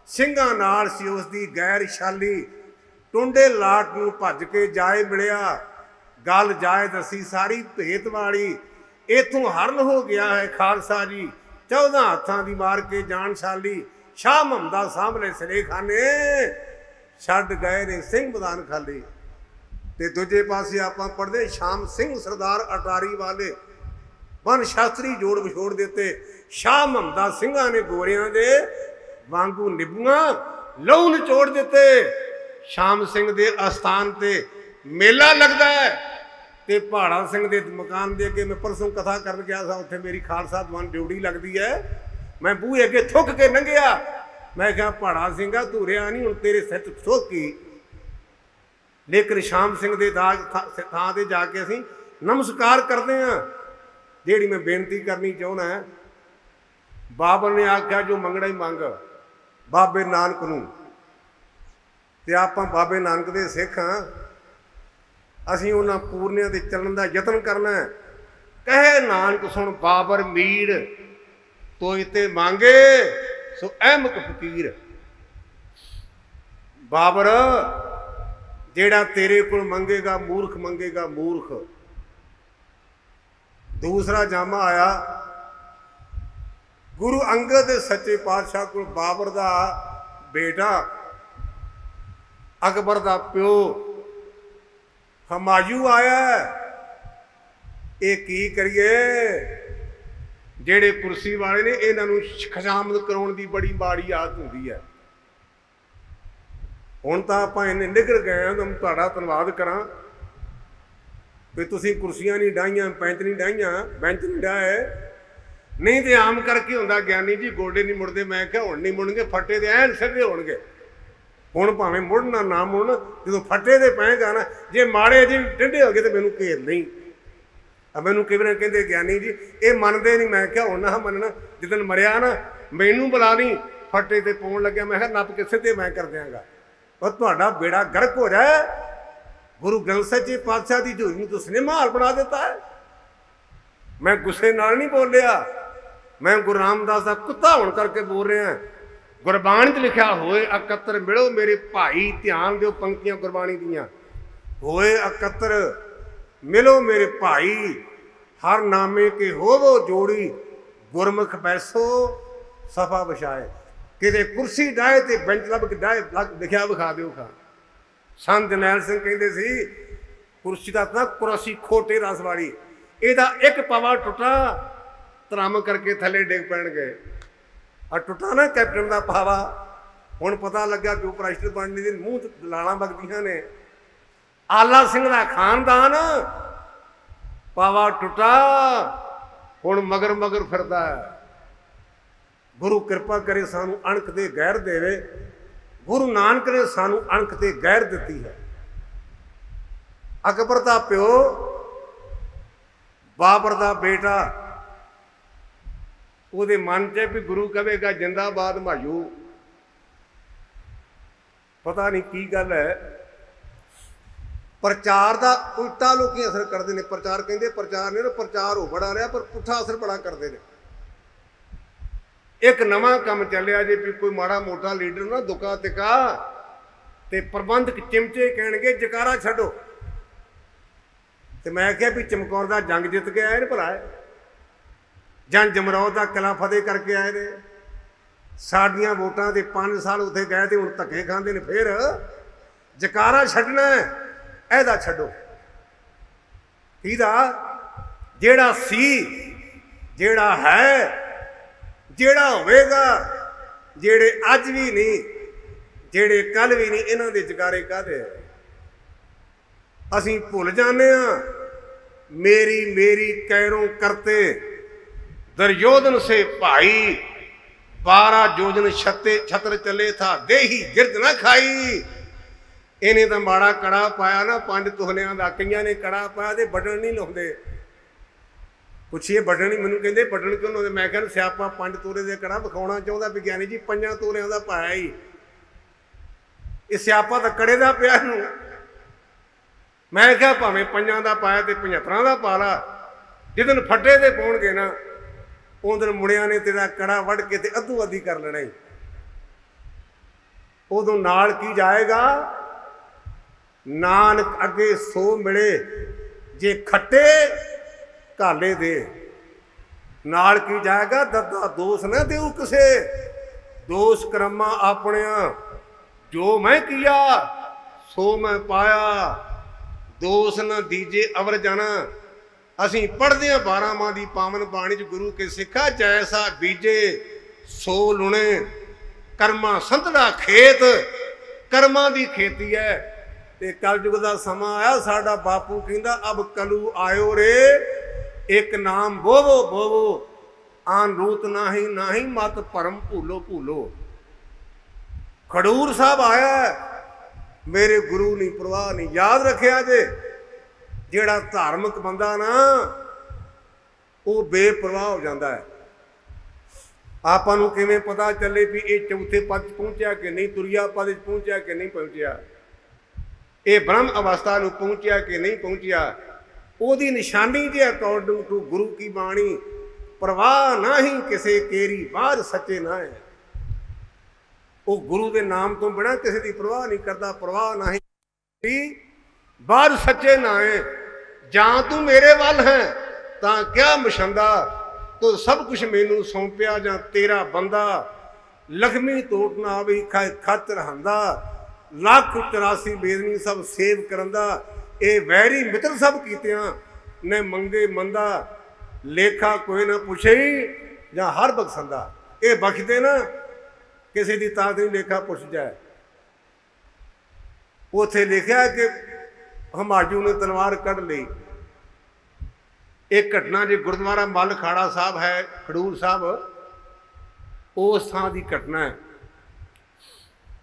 ਸਿੰਘਾਂ नाल सी उसदी गैर शाली। टुंडे लाट नूं भज के जाए मिलिया, गल जाए दसी सारी भेत वाली। इथों हरण हो गया है खालसा जी, 14 हत्थां दी मार के जान शाली। शाह महमदा सामने सिरे खाने, छड्ड गए ने सिंह मैदान खाली। ते दूजे पासे आपां पढ़दे शाम सिंह सरदार अटारी वाले, वन शास्त्री जोड़ विछोड़ देते। शाह महमदा सिंघां ने गोरियां दे वांगू निबूआं लहू निचोड़ दिते। शाम सिंह दे अस्थान ते मेला लगता है ते पहाड़ा सिंह दे मकान दे अगे मैं परसों कथा कर गया था, उत्थे मेरी खालसा दीवान ड्यूटी लगती है। मैं बूहे अगे थुक के लंघिया, मैं कहा पहाड़ा सिंह तू रिहा नहीं हुण तेरे सिर ठोकी। लेकिन शाम सिंह दे दाग थां ते जाके असीं नमस्कार करते हैं। जिहड़ी मैं बेनती करनी चाहुंदा है, बाबर ने आख्या जो मंगना ही मंग बाबे नानक नूं, ते आपां बाबे नानक दे सिख हाँ, असीं उन्हां पूरनियां दे चलण दा यतन करना है। कहे नानक सुन बाबर मीर, तोय ते मांगे सो अहमक फकीर। बाबर जेड़ा तेरे कोल मंगेगा मूर्ख मंगेगा मूर्ख। दूसरा जामा आया गुरु अंगद सच्चे पातशाह को, बाबर दा बेटा अकबर दा प्यो हमायूं आया। ये की करिए, जेड़े कुर्सी वाले ने इन्हों खुशामद कराउण दी बड़ी माड़ी आदत होंदी है। हुण तां आपां इन्ने निकल गए हैं, तुम तुहाडा धन्नवाद करा भी तुसीं कुर्सियां नहीं डाहियां, बेंच नहीं डाहियां, बेंच नहीं डाहे। नहीं तो आम करके हुंदा ज्ञानी जी गोडे नहीं मुड़ते। मैं क्या हुण नहीं मुड़नगे, फट्टे दे ऐन सिद्धे होणगे। हुण भावें मुड़ना ना मुड़न, जो फट्टे दे पैगा ना, जे माड़े जी टेढ़े हो गए तो मैनूं घेर नहीं। मैनूं कई बार कहते ज्ञानी जी ये मनते नहीं। मैं क्या हुण ना मनना, जिदन मरिया ना मैनूं बुला नहीं, फट्टे ते पाउण लग्या मैं नप के सिद्धे मैं कर देंगा। और तुहाडा बेड़ा गर्क हो जाए। गुरु ग्रंथ सच्चे पातशाह की झोली तो सिनेमा हाल बना देता है। मैं गुस्से नाल नहीं बोलिया, मैं गुरु रामदास का कुत्ता होने करके बोल रहा हैं। गुरबाणी च लिखा होए अकत्र मिलो मेरे भाई, ध्यान दो पंक्तियां गुरबाणी दियां। होए एकत्र मिलो मेरे भाई, हर नामे के होवो जोड़ी, गुरमुख बैसो सफा विछाए। किते कुर्सी डाए ते बेंच लब के डाए लिखिया विखा दिओ खां। संत जरनैल सिंह कहते सी कुर्सी का ना कुर्सी खोटे रस वाली, ਇਹਦਾ एक पवा टुटा ਧਰਮ करके थले डिग पैणगे। और टुटा ना कैप्टन का पावा, हुण पता लग्या कि उपराष्ट्रपति बनने दे मूँह लालां वगदियां ने। आला सिंह का खानदान पावा टुटा, हुण मगर मगर फिरदा है। गुरु कृपा करे सानू अणख दे गैर देवे। गुरु नानक ने सानू अणख ते गैर दिती है। अकबर दा प्यो, बाबर दा बेटा, ਉਹਦੇ मन च भी गुरु कहेगा जिंदाबाद मायू। पता नहीं की गल है, प्रचार का उल्टा लोग असर करते हैं। प्रचार कहते प्रचार ने प्रचार हो बड़ा रहा, पर पुठा असर बड़ा करते हैं। एक नवा काम चलिया जे भी कोई माड़ा मोटा लीडर ना दुका तिका ते प्रबंधक चिमचे कहणगे जकारा छड्डो। ते मैं क्या भी चमकौर दा जंग जित के आए ने भला, जन जमरौद का किला फतेह करके आए ने। साडियां वोटां दे 5 साल उत्थे गए ते हुण धक्के खांदे ने। फिर जकारा छड्डना ऐदा छड्डो। किहदा? जेड़ा सी, जेड़ा है, जेड़ा होवेगा, जेड़े अज भी नहीं, जेड़े कल भी नहीं, इन्हां दे जकारे काहदे? असीं भुल जाने आ। मेरी मेरी कैरों करते दुर्योधन से भाई, 12 योजन छत्र चले था, देही गिरद ना खाई। इन्हें तो माड़ा कड़ा पाया ना 5 तोहलियां दा। कईयां ने कड़ा पाया तो बटन नहीं लाउंदे। पुछिए बटन नहीं, मैनूं कहंदे बटन क्यों लाउंदे? मैं कहना सियापा 5 तोले दे कड़ा विखाउणा चाहुंदा विग्यानी जी, 5 तोलियां दा पाया ही। ये सियापा तो कड़े दा पिया नूं। मैं क्या भावें 5 दा पाया तो 75 दा पा ला। जिदन फटे ते पाउणगे ना, उस दिन मुड़िया ने तेरा कड़ा वढ़ के ते अद्धू अद्धी कर लेना ही। उदों नाल की जाएगा? नानक अगे सो मिले, जे खट्टे घाले दे। नाल की जाएगा? दद्दा दोष न देऊ किसे, दोष कर्मा अपने, जो मैं किया सो मैं पाया, दोष न दीजे अवर जाना। असीं पढ़दे हां 12 माह दी पावन बाणी च गुरु के सिखा, जैसा बीजे सो लुणे, कर्मा संतड़ा खेत। कर्मा दी खेती है। ते कलयुग दा समा आया, साडा बापू कहंदा अब कलू आयो रे, एक नाम बोवो बोवो, आन रूत नाही नाही, मत परम भूलो भूलो। खडूर साहब आया, मेरे गुरु नहीं परवाह नहीं। याद रखिया जे, जेड़ा धार्मिक बंदा ना वो बेपरवाह हो जाता है। आपां नूं किवें पता चले भी ये चौथे पद पहुंचा कि नहीं, तुरिया पद पहुंचा कि नहीं पहुंचा, ये ब्रह्म अवस्था नूं पहुंचा कि नहीं पहुंचा, ओदी निशानी जे अकॉर्डिंग टू गुरु की बाणी, परवाह ना ही किसे केरी, बाहर सच्चे ना है। वो गुरु के नाम तो बिना किसी की परवाह नहीं करता। परवाह ना ही बाहर सच्चे ना है। जां तू मेरे वाल है तां क्या मशंदा, तो सब कुछ मैनू सौंपिया जां तेरा बंदा। लक्ष्मी तोट ना आवी खातर हंदा, लाख 84 बेदनी सब सेव करंदा। ये वैरी मित्र सब कीतियां ने मंगे मंदा, लेखा कोई ना पुछे जां हर बख्शंदा। ये बख्शदे ना, किसी की ताकत नहीं लेखा पुछ जाए। उथे लिखा कि हमायूं ने तलवार कढ़ ली। एक घटना जी गुरुद्वारा मल खाड़ा साहब है खडूर साहब, उस थां की घटना है।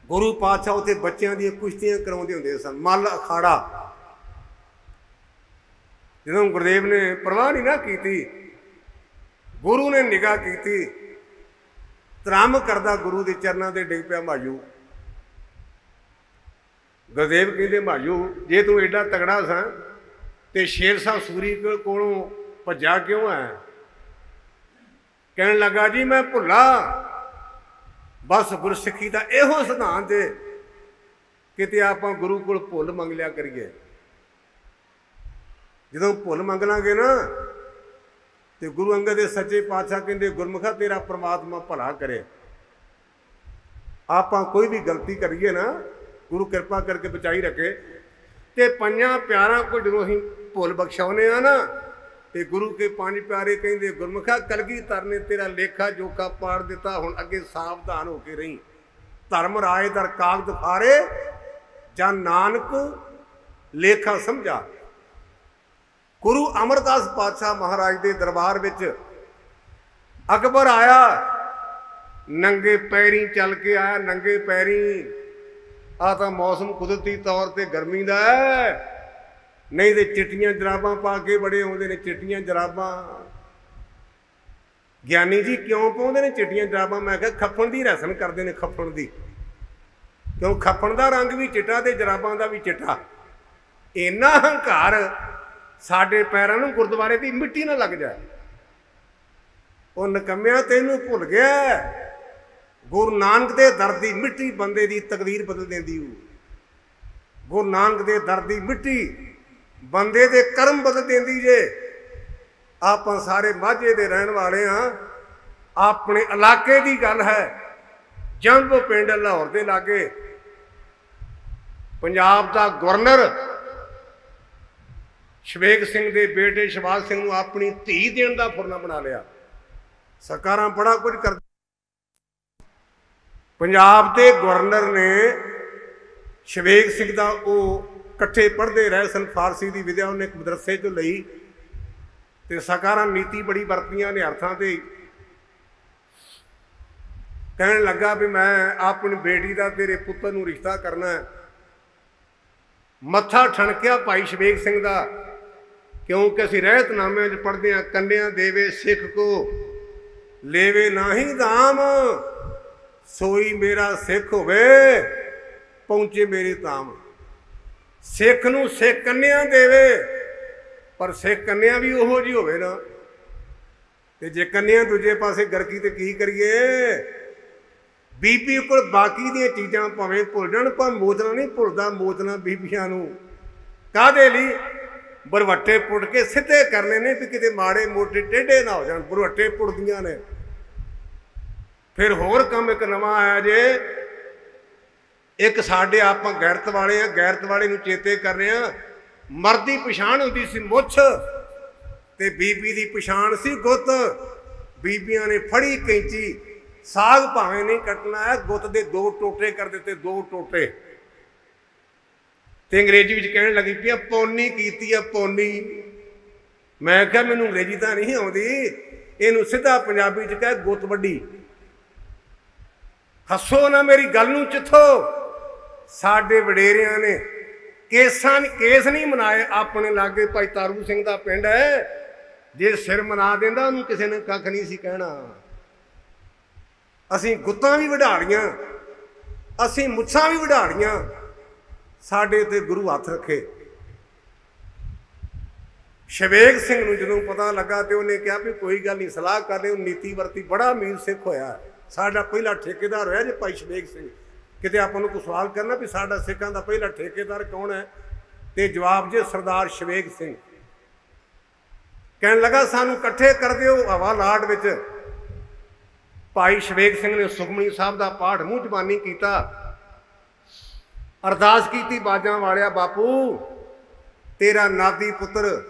गुरु पातशाह उत्थे बच्चों दी कुश्तियां करवाउंदे हुंदे सन। मल अखाड़ा जदों गुरुदेव ने परवाह नहीं ना की, गुरु ने निगाह की, धर्म करदा गुरु के चरणों से डिग पिया मायू। गुरुदेव कहते मायू जे तू एडा तगड़ा सा तो शेरशाह सूरी कोलों भज्जा क्यों है? कहन लगा जी मैं भुला, बस गुरसिखी का इहो सिद्धांत है, किते आपां गुरु कोल भुल मंग लिया करिए। ਜਦੋਂ ਭੁੱਲ ਮੰਗ ਲਾਂਗੇ ਨਾ ਤੇ ਗੁਰੂ ਅੰਗਦ ਦੇ ਸੱਚੇ ਪਾਤਸ਼ਾਹ ਕਹਿੰਦੇ ਗੁਰਮੁਖਾ ਤੇਰਾ ਪ੍ਰਮਾਤਮਾ ਭਲਾ ਕਰੇ। ਆਪਾਂ ਕੋਈ ਵੀ ਗਲਤੀ ਕਰੀਏ ਨਾ ਗੁਰੂ ਕਿਰਪਾ ਕਰਕੇ ਬਚਾਈ ਰੱਖੇ। ਤੇ ਪੰਜਾਂ ਪਿਆਰਾਂ ਕੋ ਜਦੋਂ ਅਸੀਂ ਭੁੱਲ ਬਖਸ਼ਾਉਨੇ ਆ ਨਾ ਤੇ ਗੁਰੂ ਕੇ ਪੰਜ ਪਿਆਰੇ ਕਹਿੰਦੇ ਗੁਰਮੁਖਾ ਕਲਗੀਧਰ ਨੇ ਤੇਰਾ ਲੇਖਾ ਜੋਖਾ ਪਾੜ ਦਿੱਤਾ, ਹੁਣ ਅੱਗੇ ਸਾਵਧਾਨ ਹੋ ਕੇ ਰਹੀਂ। ਧਰਮ ਰਾਏ ਦਰ ਕਾਗਦ ਫਾਰੇ ਜਾਂ ਨਾਨਕ ਲੇਖਾ ਸਮਝਾ। ਗੁਰੂ ਅਮਰਦਾਸ ਪਾਤਸ਼ਾਹ ਮਹਾਰਾਜ ਦੇ ਦਰਬਾਰ ਵਿੱਚ ਅਕਬਰ ਆਇਆ, ਨੰਗੇ ਪੈਰੀ ਚੱਲ ਕੇ ਆਇਆ, ਨੰਗੇ ਪੈਰੀ। ਆ ਤਾਂ ਮੌਸਮ ਕੁਦਰਤੀ ਤੌਰ ਤੇ ਗਰਮੀ ਦਾ ਹੈ, ਨਹੀਂ ਤੇ ਚਿੱਟੀਆਂ ਜਰਾਬਾਂ ਪਾ ਕੇ ਬੜੇ ਆਉਂਦੇ ਨੇ। ਚਿੱਟੀਆਂ ਜਰਾਬਾਂ ਗਿਆਨੀ ਜੀ ਕਿਉਂ ਪਾਉਂਦੇ ਨੇ ਚਿੱਟੀਆਂ ਜਰਾਬਾਂ? ਮੈਂ ਕਿਹਾ ਖੱਫਣ ਦੀ ਰਸਮ ਕਰਦੇ ਨੇ, ਖੱਫਣ ਦੀ। ਕਿਉਂ? ਖੱਫਣ ਦਾ ਰੰਗ ਵੀ ਚਿੱਟਾ ਤੇ ਜਰਾਬਾਂ ਦਾ ਵੀ ਚਿੱਟਾ। ਇੰਨਾ ਹੰਕਾਰ ਸਾਡੇ ਪੈਰਾਂ ਨੂੰ ਗੁਰਦੁਆਰੇ ਦੀ ਮਿੱਟੀ ਨਾ ਲੱਗ ਜਾਏ। ਉਹ ਨਕਮਿਆ ਤੈਨੂੰ ਭੁੱਲ ਗਿਆ, ਗੁਰੂ ਨਾਨਕ ਦੇ ਦਰ ਦੀ ਮਿੱਟੀ ਬੰਦੇ ਦੀ ਤਕਦੀਰ ਬਦਲ ਦਿੰਦੀ। ਗੁਰੂ ਨਾਨਕ ਦੇ ਦਰ ਦੀ ਮਿੱਟੀ ਬੰਦੇ ਦੇ ਕਰਮ ਬਦਲ ਦਿੰਦੀ ਜੇ। ਆਪਾਂ ਸਾਰੇ ਮਾਝੇ ਦੇ ਰਹਿਣ ਵਾਲੇ ਹਾਂ। ਆਪਣੇ ਇਲਾਕੇ ਦੀ ਗੱਲ ਹੈ, ਜੰਮੂ ਪਿੰਡ ਲਾਹੌਰ ਦੇ ਲਾਗੇ ਪੰਜਾਬ ਦਾ ਗਵਰਨਰ ਸ਼ਵੇਗ ਸਿੰਘ ਦੇ ਬੇਟੇ ਸ਼ਬਾਜ ਸਿੰਘ ਨੂੰ ਆਪਣੀ ਧੀ ਦੇਣ ਦਾ ਫੁਰਨਾ ਬਣਾ ਲਿਆ। ਸਰਕਾਰਾਂ ਬੜਾ ਕੁਝ ਕਰ। ਪੰਜਾਬ ਦੇ ਗਵਰਨਰ ਨੇ ਸ਼ਵੇਗ ਸਿੰਘ ਦਾ, ਉਹ ਇਕੱਠੇ ਪੜ੍ਹਦੇ ਰਹੇ ਸਨ, ਫਾਰਸੀ ਦੀ ਵਿਦਿਆ ਉਹਨੇ ਇੱਕ ਮਦਰਸੇ 'ਚੋਂ ਲਈ। ਤੇ ਸਰਕਾਰਾਂ ਨੀਤੀ ਬੜੀ ਵਰਤੀਆਂ ਨੇ ਅਰਥਾਂ ਤੇ। ਕਹਿਣ ਲੱਗਾ ਵੀ ਮੈਂ ਆਪਣੀ ਬੇਟੀ ਦਾ ਤੇਰੇ ਪੁੱਤਰ ਨੂੰ ਰਿਸ਼ਤਾ ਕਰਨਾ ਹੈ। ਮੱਥਾ ਠਣਕਿਆ ਭਾਈ ਸ਼ਵੇਗ ਸਿੰਘ ਦਾ, ਕਿਉਂਕਿ ਅਸੀਂ ਰਹਿਤਨਾਮਿਆਂ 'ਚ ਪੜ੍ਹਦੇ ਹਾਂ, ਕੰਨਿਆ ਦੇਵੇ ਸਿੱਖ ਕੋ ਲੇਵੇ ਨਾਹੀ ਦਾਮ, ਸੋਈ ਮੇਰਾ ਸਿੱਖ ਹੋਵੇ ਪਹੁੰਚੇ ਮੇਰੇ ਧਾਮ। ਸਿੱਖ ਨੂੰ ਸਿੱਖ ਕੰਨਿਆ ਦੇਵੇ, ਪਰ ਸਿੱਖ ਕੰਨਿਆ ਵੀ ਉਹੋ ਜਿਹੀ ਹੋਵੇ ਨਾ। ਤੇ ਜੇ ਕੰਨਿਆ ਦੂਜੇ ਪਾਸੇ ਗਰਕੀ ਤੇ ਕੀ ਕਰੀਏ? ਬੀਬੀ ਕੋਲ ਬਾਕੀ ਦੀਆਂ ਚੀਜ਼ਾਂ ਭਾਵੇਂ ਭੁੱਲ ਜਾਣ, ਪਰ ਮੋਜਣਾ ਨਹੀਂ ਭੁੱਲਦਾ। ਮੋਜਣਾ ਬੀਬੀਆਂ ਨੂੰ ਕਾਹਦੇ ਲਈ? ਬਰਵੱਟੇ ਪੁੱਟ ਕੇ ਸਿੱਧੇ ਕਰਨੇ ਨੇ ਵੀ ਕਿਤੇ ਮਾੜੇ ਮੋਟੇ ਟੇਢੇ ਨਾ ਹੋ ਜਾਣ। ਬਰਵੱਟੇ ਪੁੱਟਦੀਆਂ ਨੇ। ਫਿਰ ਹੋਰ ਕੰਮ ਇੱਕ ਨਵਾਂ ਆਇਆ ਜੇ। ਇੱਕ ਸਾਡੇ ਆਪਾਂ ਗੈਰਤ ਵਾਲੇ ਆ, ਗੈਰਤ ਵਾਲੇ ਨੂੰ ਚੇਤੇ ਕਰ ਰਹੇ ਆ। ਮਰਦ ਦੀ ਪਛਾਣ ਹੁੰਦੀ ਸੀ ਮੁੱਛ, ਤੇ ਬੀਬੀ ਦੀ ਪਛਾਣ ਸੀ ਗੁੱਤ। ਬੀਬੀਆਂ ਨੇ ਫੜੀ ਕੈਂਚੀ, ਸਾਗ ਭਾਵੇਂ ਨਹੀਂ ਕੱਟਣਾ ਹੈ, ਗੁੱਤ ਦੇ 2 ਟੋਟੇ ਕਰ ਦਿੱਤੇ, 2 ਟੋਟੇ। ਤੇ ਅੰਗਰੇਜ਼ੀ ਵਿੱਚ ਕਹਿਣ ਲੱਗੀ ਪਈ ਪੌਨੀ ਕੀਤੀ ਆ, ਪੌਨੀ। ਮੈਂ ਕਿਹਾ ਮੈਨੂੰ ਅੰਗਰੇਜ਼ੀ ਤਾਂ ਨਹੀਂ ਆਉਂਦੀ, ਇਹਨੂੰ ਸਿੱਧਾ ਪੰਜਾਬੀ 'ਚ ਕਹਿ ਗੁੱਤ ਵੱਡੀ। ਹੱਸੋ ਨਾ ਮੇਰੀ ਗੱਲ ਨੂੰ ਚਿੱਥੋ। ਸਾਡੇ ਵਡੇਰਿਆਂ ਨੇ ਕੇਸ ਨਹੀਂ ਮਨਾਏ ਆਪਣੇ ਲਾਗੇ। ਭਾਈ ਤਾਰੂ ਸਿੰਘ ਦਾ ਪਿੰਡ ਹੈ, ਜੇ ਸਿਰ ਮਨਾ ਦਿੰਦਾ ਉਹਨੂੰ ਕਿਸੇ ਨੇ ਕੱਖ ਨਹੀਂ ਸੀ ਕਹਿਣਾ। ਅਸੀਂ ਗੁੱਤਾਂ ਵੀ ਵਢਾ ਲਈਆਂ, ਅਸੀਂ ਮੁੱਛਾਂ ਵੀ ਵਢਾ ਲਈਆਂ। ਸਾਡੇ ਤੇ ਗੁਰੂ ਹੱਥ ਰੱਖੇ। ਸ਼ਵੇਗ ਸਿੰਘ ਨੂੰ ਜਦੋਂ ਪਤਾ ਲੱਗਾ ਤੇ ਉਹਨੇ ਕਿਹਾ ਵੀ ਕੋਈ ਗੱਲ ਨਹੀਂ, ਸਲਾਹ ਕਰ ਲਿਓ। ਨੀਤੀ ਵਰਤੀ, ਬੜਾ ਅਮੀਰ ਸਿੱਖ ਹੋਇਆ। ਸਾਡਾ ਪਹਿਲਾ ਠੇਕੇਦਾਰ ਹੋਇਆ ਜੇ ਭਾਈ ਸ਼ਵੇਗ ਸਿੰਘ। ਕਿਤੇ ਆਪਾਂ ਨੂੰ ਕੋਈ ਸਵਾਲ ਕਰਨਾ ਵੀ ਸਾਡਾ ਸਿੱਖਾਂ ਦਾ ਪਹਿਲਾ ਠੇਕੇਦਾਰ ਕੌਣ ਹੈ, ਤੇ ਜਵਾਬ ਜੇ ਸਰਦਾਰ ਸ਼ਵੇਗ ਸਿੰਘ। ਕਹਿਣ ਲੱਗਾ ਸਾਨੂੰ ਇਕੱਠੇ ਕਰ ਦਿਓ ਹਵਾ ਲਾਟ ਵਿੱਚ। ਭਾਈ ਸ਼ਵੇਗ ਸਿੰਘ ਨੇ ਸੁਖਮਨੀ ਸਾਹਿਬ ਦਾ ਪਾਠ ਮੂੰਹ ਜ਼ਬਾਨੀ ਕੀਤਾ, ਅਰਦਾਸ ਕੀਤੀ ਬਾਜਾਂ ਵਾਲਿਆ, ਬਾਪੂ ਤੇਰਾ ਨਾਦੀ ਪੁੱਤਰ,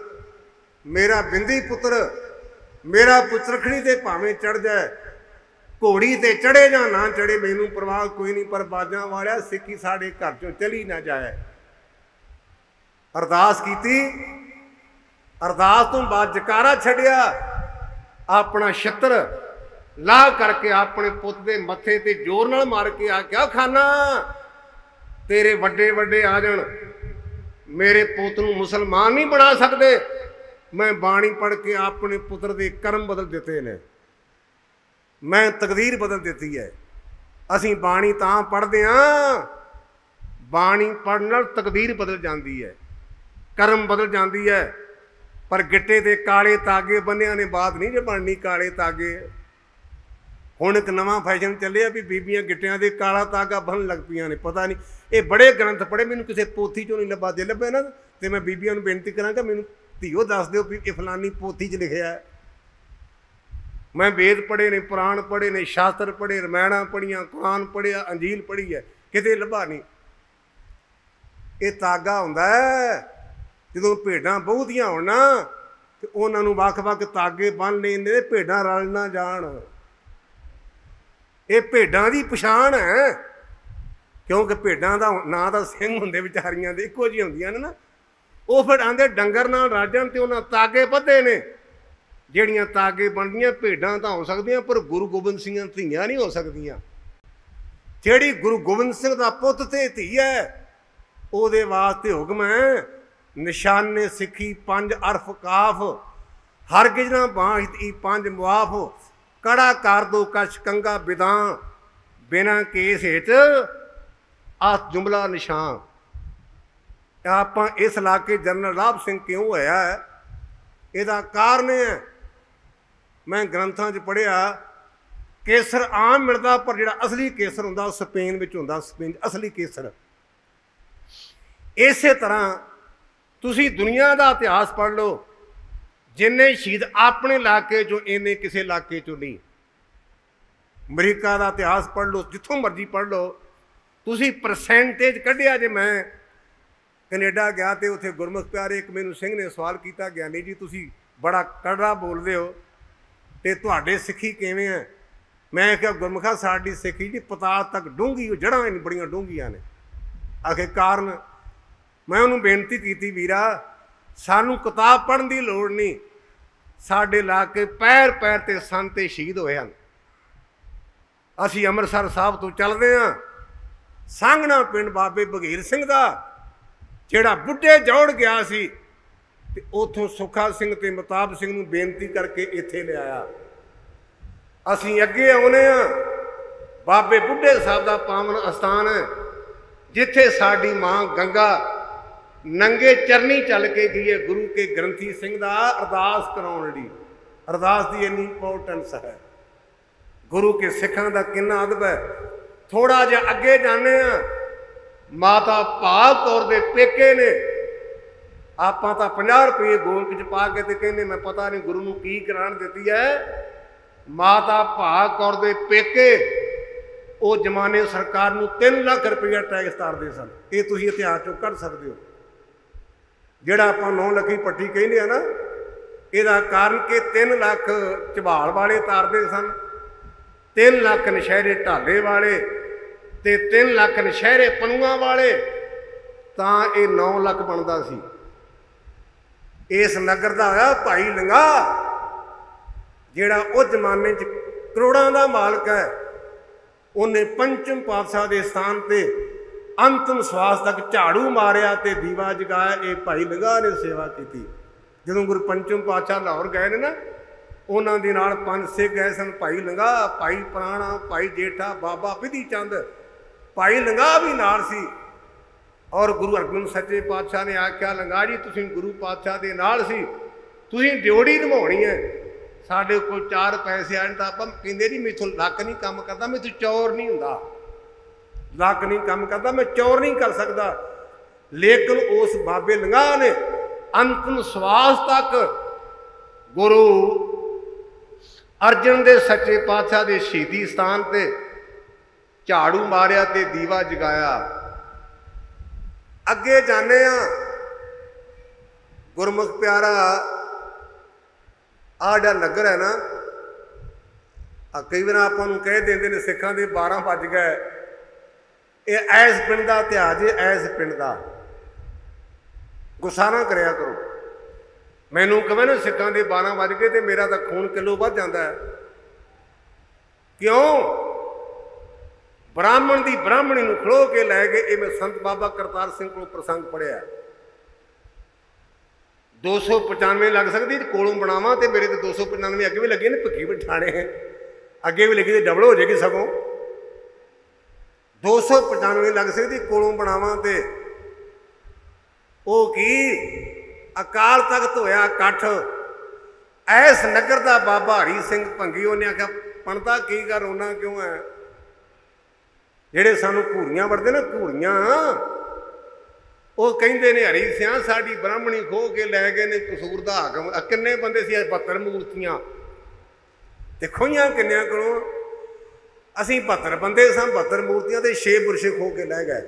ਮੇਰਾ ਬਿੰਦੀ ਪੁੱਤਰ, ਮੇਰਾ ਪੁੱਤਰਖੜੀ ਤੇ ਭਾਵੇਂ ਚੜ ਜਾਏ, ਘੋੜੀ ਤੇ ਚੜੇ ਜਾਂ ਨਾ ਚੜੇ, ਮੈਨੂੰ ਪਰਵਾਹ ਕੋਈ ਨਹੀਂ, ਪਰ ਬਾਜਾਂ ਵਾਲਿਆ ਸਿੱਖੀ ਸਾਡੇ ਘਰ ਚੋਂ ਚਲੀ ਨਾ ਜਾਏ। ਅਰਦਾਸ ਕੀਤੀ। ਅਰਦਾਸ ਤੋਂ ਬਾਅਦ ਜਕਾਰਾ ਛੱਡਿਆ, ਆਪਣਾ ਛੱਤਰ ਲਾਹ ਕਰਕੇ ਆਪਣੇ ਪੁੱਤ ਦੇ ਮੱਥੇ ਤੇ ਜ਼ੋਰ ਨਾਲ ਮਾਰ ਕੇ ਆਖਿਆ, ਖਾਨਾ ਤੇਰੇ ਵੱਡੇ ਵੱਡੇ ਆ ਜਾਣ, ਮੇਰੇ ਪੁੱਤ ਨੂੰ ਮੁਸਲਮਾਨ ਨਹੀਂ ਬਣਾ ਸਕਦੇ। ਮੈਂ ਬਾਣੀ ਪੜ੍ਹ ਕੇ ਆਪਣੇ ਪੁੱਤਰ ਦੇ ਕਰਮ ਬਦਲ ਦਿੱਤੇ ਨੇ, ਮੈਂ ਤਕਦੀਰ ਬਦਲ ਦਿੱਤੀ ਹੈ। ਅਸੀਂ ਬਾਣੀ ਤਾਂ ਪੜ੍ਹਦੇ ਹਾਂ, ਬਾਣੀ ਪੜ੍ਹਨ ਨਾਲ ਤਕਦੀਰ ਬਦਲ ਜਾਂਦੀ ਹੈ, ਕਰਮ ਬਦਲ ਜਾਂਦੀ ਹੈ। ਪਰ ਗਿੱਟੇ ਦੇ ਕਾਲੇ ਤਾਗੇ ਬੰਨਿਆਂ ਨੇ ਬਾਤ ਨਹੀਂ ਜੇ ਬਣਨੀ ਕਾਲੇ ਤਾਗੇ। ਹੁਣ ਇੱਕ ਨਵਾਂ ਫੈਸ਼ਨ ਚੱਲਿਆ ਵੀ ਬੀਬੀਆਂ ਗਿੱਟਿਆਂ ਦੇ ਕਾਲਾ ਤਾਗਾ ਬੰਨ੍ਹਣ ਲੱਗ ਪਈਆਂ ਨੇ। ਪਤਾ ਨਹੀਂ, ਇਹ ਬੜੇ ਗ੍ਰੰਥ ਪੜ੍ਹੇ, ਮੈਨੂੰ ਕਿਸੇ ਪੋਥੀ 'ਚੋਂ ਨਹੀਂ ਲੱਭਾ। ਜੇ ਲੱਭੇ ਨਾ ਤੇ ਮੈਂ ਬੀਬੀਆਂ ਨੂੰ ਬੇਨਤੀ ਕਰਾਂਗਾ ਮੈਨੂੰ ਧੀਓ ਦੱਸ ਦਿਓ ਵੀ ਇਹ ਫਲਾਨੀ ਪੋਥੀ 'ਚ ਲਿਖਿਆ। मैं वेद पढ़े ने, पुराण पढ़े ने, शास्त्र पढ़े, रमायणा पढ़िया, कुरान पढ़िया, अंजील पढ़ी है, किते लभा नहीं। ये तागा हुंदा जो भेडां बहुतियां होण ना ते उन्हां नूं वख-वख तागे बन लैंदे, भेडां रल ना जाण। ये भेडां दी पछाण है, क्योंकि भेडां दा ना तां सिंह हुंदे विचारियां दे इक्को जिहियां हुंदियां ने ना, वो फिर आंदे डंगर नाल रल जाण ते उन्हां तागे बधे ने। ਜਿਹੜੀਆਂ ਤਾਗੇ ਬਣਦੀਆਂ ਭੇਡਾਂ ਤਾਂ ਹੋ ਸਕਦੀਆਂ, ਪਰ ਗੁਰੂ ਗੋਬਿੰਦ ਸਿੰਘ ਦੀਆਂ ਧੀਆਂ ਨਹੀਂ ਹੋ ਸਕਦੀਆਂ। ਜਿਹੜੀ ਗੁਰੂ ਗੋਬਿੰਦ ਸਿੰਘ ਦਾ ਪੁੱਤ ਤੇ ਧੀ ਹੈ ਉਹਦੇ ਵਾਸਤੇ ਹੁਕਮ ਹੈ, ਨਿਸ਼ਾਨੇ ਸਿੱਖੀ 5 ਅਰਫ ਕਾਫ, ਹਰਗਿਜ਼ ਨਾ ਬਾਂਹੀ 5 ਮੁਆਫ, ਕੜਾ ਕਰ ਦੋ ਕਛ ਕੰਗਾ ਬਿਦਾਂ, ਬਿਨਾਂ ਕੇਸ ਹੇਠ ਆ ਜੁਮਲਾ ਨਿਸ਼ਾਨ। ਆਪਾਂ ਇਸ ਇਲਾਕੇ ਜਨਰਲ ਰਾਭ ਸਿੰਘ ਕਿਉਂ ਹੋਇਆ, ਇਹਦਾ ਕਾਰਨ ਹੈ मैं ग्रंथां 'च पढ़िया, केसर आम मिलता पर जिहड़ा असली केसर हुंदा वो स्पेन विच हुंदा, स्पेन असली केसर। इस तरह तुसीं दुनिया का इतिहास पढ़ लो, जिन्ने शहीद अपने इलाके चों इन्ने किसी इलाके चों नहीं। अमरीका का इतिहास पढ़ लो, जिथों मर्जी पढ़ लो, तुसीं परसेंटेज कढ़िया। जे मैं कनेडा गया तो उत्थे गुरमुख प्यारे एक मैनूं सिंह ने सवाल किया, ज्ञानी जी तुसीं बड़ा कड़वा बोलते हो ते तुहाडे सिक्खी किवें है? मैं क्या गुरमुखा साडी सिक्खी जी पताल तक डूंघी, जड़ां ही बड़ियां डूंघियां ने। आखे कारण? मैं उन्होंने बेनती की, वीरा सानू किताब पढ़न की लोड़ नहीं, साडे इलाके पैर पैर ते संत शहीद होए हन। असीं अमृतसर साहब तो चलदे हां, सांघना पिंड बाबे बघीर सिंह दा जिहड़ा बुढ़े जौड़ गया सी, ते उथों सुखा सिंह ते मताब सिंह नूं बेनती करके इत्थे ले आया। असीं अगे आउणे आ, बाबे बुढ़े साहब दा पावन अस्थान है, जिथे साडी मां गंगा नंगे चरनी चल के गई है गुरु के ग्रंथी सिंह दा अरदास कराउण लई। अरदास दी इन्नी इंपोर्टेंस है, गुरु के सिखां दा किन्ना अदब है। थोड़ा जिहा अगे जाने आ, माता भाग कौर दे पेके ने, ਆਪਾਂ ਤਾਂ 50 रुपये गोलक च पा के कहने मैं पता नहीं गुरु नूं की कराण दित्ती है। माता भाग कौर दे पेके वो जमाने सरकार नूं 3 लाख रुपया टैक्स तारदे सन। ये तुसीं इतिहास चों कढ सकदे हो। जिहड़ा आपां 9 लखी पट्टी कहने ना, ਇਹਦਾ कारण कि 3 लाख ਝਬਾਲ वाले तारदे सन, 3 लाख नशहरे ढाले वाले ते 3 लाख नशहरे पनुआ वाले, तां ये 9 लाख बनदा सी। इस नगर का होया भाई लंगा, जिहड़ा उस जमाने च करोड़ों का मालक है। उन्हें पंचम पातशाह के स्थान पर अंतिम श्वास तक झाड़ू मारिया ते दीवा जगाया। ये भाई लंगा ने सेवा की। जो गुरु पंचम पातशाह लाहौर गए ने ना, उन्होंने दे नाल 5 सिख गए सन, भाई लंगा, भाई पुराणा, भाई जेठा, बाबा विधि चंद, भाई लंगा भी नाल सी। और गुरु अर्जन सच्चे पातशाह ने आख्या, लंगा जी तुसीं गुरु पातशाह दे नाल सी, तुसीं ड्योड़ी निभाउणी है। साडे कोल 4 पैसे आने तो आपां कहंदे जी मैथों लक नहीं काम करता, मैथों चौर नहीं हुंदा, लक नहीं काम करता, मैं चौर नहीं कर सकता। लेकिन उस बाबे लंगा ने अंतिम श्वास तक गुरु अर्जन दे सच्चे पातशाह दे शहीदी स्थान ते झाड़ू मारिया ते दीवा जगाया। अगे जाने गुरमुख प्यारा आ जिहड़ा नगर है ना, कई बार आपां नूं कह देंदे ने सिखां दे 12 बज गए। ये ऐस पिंड का इतिहास है, ऐस पिंड का। गुस्सा ना करिया करो, मैनूं कहे ना सिखां दे 12 बज गए तो मेरा तो खून किलो वध जाता है। क्यों? ब्राह्मण की ब्राह्मणी नूं खलो के लै गए। ये मैं संत बाबा करतार सिंह को प्रसंग पढ़िया। 295 लग सकती कोलों बनावा तो मेरे तो 295 अगे भी लगे ने, भुखी बिठाने अगे भी लगी तो डबल हो जाएगी। सगों 295 लग सकती कोलों बनावा तो वो की अकाल तख्त होया कट्ठ। ऐस नगर का बाबा हरी सिंह भंगी, उन्हें आख्या पंडता की कर रोना क्यों है? जेड़े सानू घूरियां वरदे ना, घूरियां वो कहते ने हरी सियां साड़ी ब्राह्मणी खो के लै गए ने कसूर दा हाकम। किन्ने बंदे सी 72 मूर्तियां ते खोइयां किन्नियां कोलों? असीं 72 बंदे सां, 72 मूर्तियां ते 6 बुरशे खो के लै गए।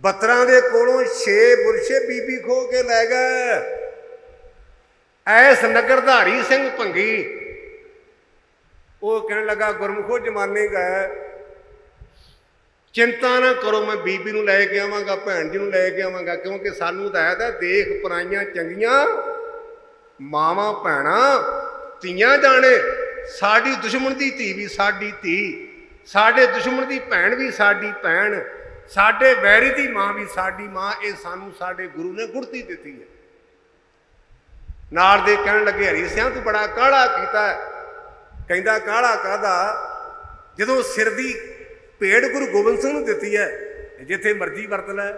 72 दे कोलों 6 बुरशे बीबी खो के लै गए। ऐस नगरधारी सिंह भंगी वो कहने लगा गुरमुखो जमाने गए, चिंता ना करो, मैं बीबी नूं लै के आवांगा, भैन जी नूं लै के आवांगा, क्योंकि सानू हदायत है देख पराइयां चंगियां मावां भैणां धीआं जाने। साडी दुश्मन दी धी भी साडी धी, साडे दुश्मन दी भैन भी साडी भैन, साडे वैरी दी मां भी साडी मां। ये सानू साडे गुरु ने गुड़ती दित्ती है। नाल दे कहण लगे हरी सियां तू बड़ा काढ़ा कीता है। कहंदा काढ़ा काहदा? जदों सिर दी भेड़ गुरु गोबिंद सिंह नूं दित्ती है, जिथे मर्जी वरत लै।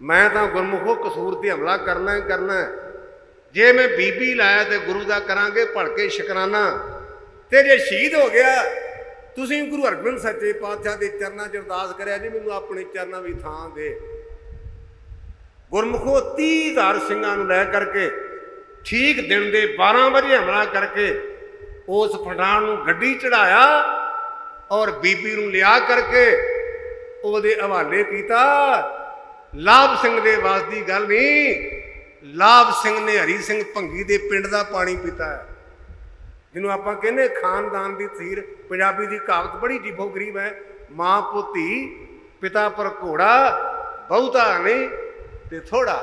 मैं तां गुरमुखो कसूर ते हमला करना ही करना है। जे मैं बीबी लाया तो गुरु का करांगे भड़के शकराना, ते जे शहीद हो गया तुसीं गुरु हरगोबिंद सच्चे पातशाह के चरणों च अरदास करिया जी मैनूं अपने चरणों भी थां दे। गुरमुखो 30,000 सिंघां नूं लै करके ठीक दिन के 12 बजे हमला करके उस पठान नूं गड्डी चढ़ाया और बीबी नूं लिया करके उहदे हवाले कीता। लाभ सिंह दे वास दी गल नहीं, लाभ सिंह ने हरी सिंह भंगी दे पिंड दा पानी पीता है, जिन्हों आपां कहने खानदान दी तसीर। पंजाबी दी कहावत बड़ी जीबो गरीब है, मां पुती पिता पर घोड़ा, बहुता नहीं ते थोड़ा।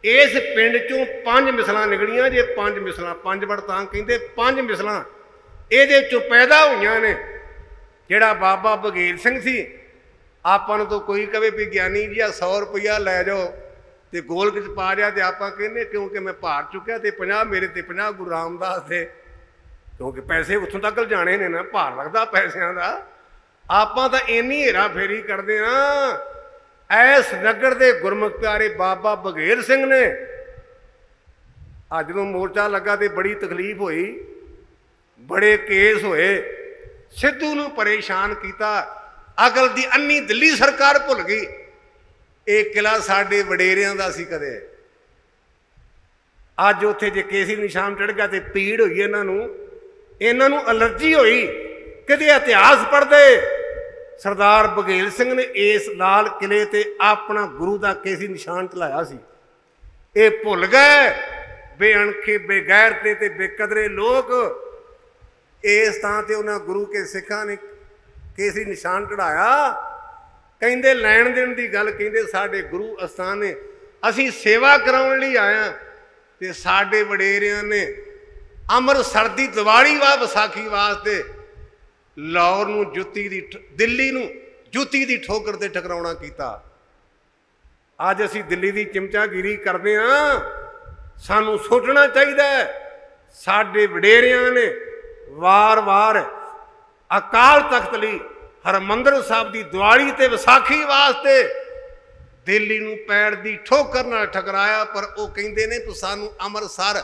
इस पिंड चों 5 मिसलां निकलियां जे, 5 मिसलां, 5 वड़ तां कहंदे 5 मिसलां इहदे चों पैदा होईयां ने। जिहड़ा बाबा बघेल सिंह सी, आपां नूं तो कोई कहे भी ज्ञानी जी 100 रुपया लै जाओ तो गोलक च पा जा, तो आपां कहने क्योंकि मैं भार चुक्या तो 50 मेरे ते 50 गुरु रामदास दे, क्योंकि पैसे उत्थों तक जाने ने ना, भार लगदा पैसों का। आपां तां इन्नी हेरा फेरी करदे हां। ऐस नगर के गुरमुख प्यारे बाबा बघेल सिंह ने अज जदों मोर्चा लगा तो बड़ी तकलीफ हुई, बड़े केस होए, सिद्धू नूं परेशान किया। अकल दी अन्नी दिल्ली सरकार भुल गई। ये किला साडे वडेरियां दा सी कदे, अज उत्थे जे केसी निशान चढ़ गया तो पीड़ हुई इन्हां नूं एलर्जी हुई। कदे इतिहास पढ़दे सरदार बघेल सिंह ने इस लाल किले ते अपना गुरु का केसी निशान चलाया सी। ये भुल गए बेअणखे बेगैरते ते बेकदरे लोग। इस थां ते उन्हां गुरु के सिखां ने केसी निशान चढ़ाया। कहंदे लैण देण दी गल, कहंदे साडे गुरु अस्थान ने असीं सेवा कराउण लई आया ते साडे वडेरियां ने अमृतसर दी दिवाली वा विसाखी वास्ते लाहौर नूं जुत्ती दी, दिल्ली नूं जुत्ती दी ठोकर ते टकराउणा कीता। अज असीं दिल्ली दी चिमचागिरी करदे हां, सानूं सोचना चाहिए साडे वडेरियां ने वार वार अकाल तख्त लई हरमंदर साहब की दिवाली ते विसाखी वास्ते दिल्ली नूं पैर दी ठोकर नाल ठकराया। पर वो कहंदे ने कि सानूं अमृतसर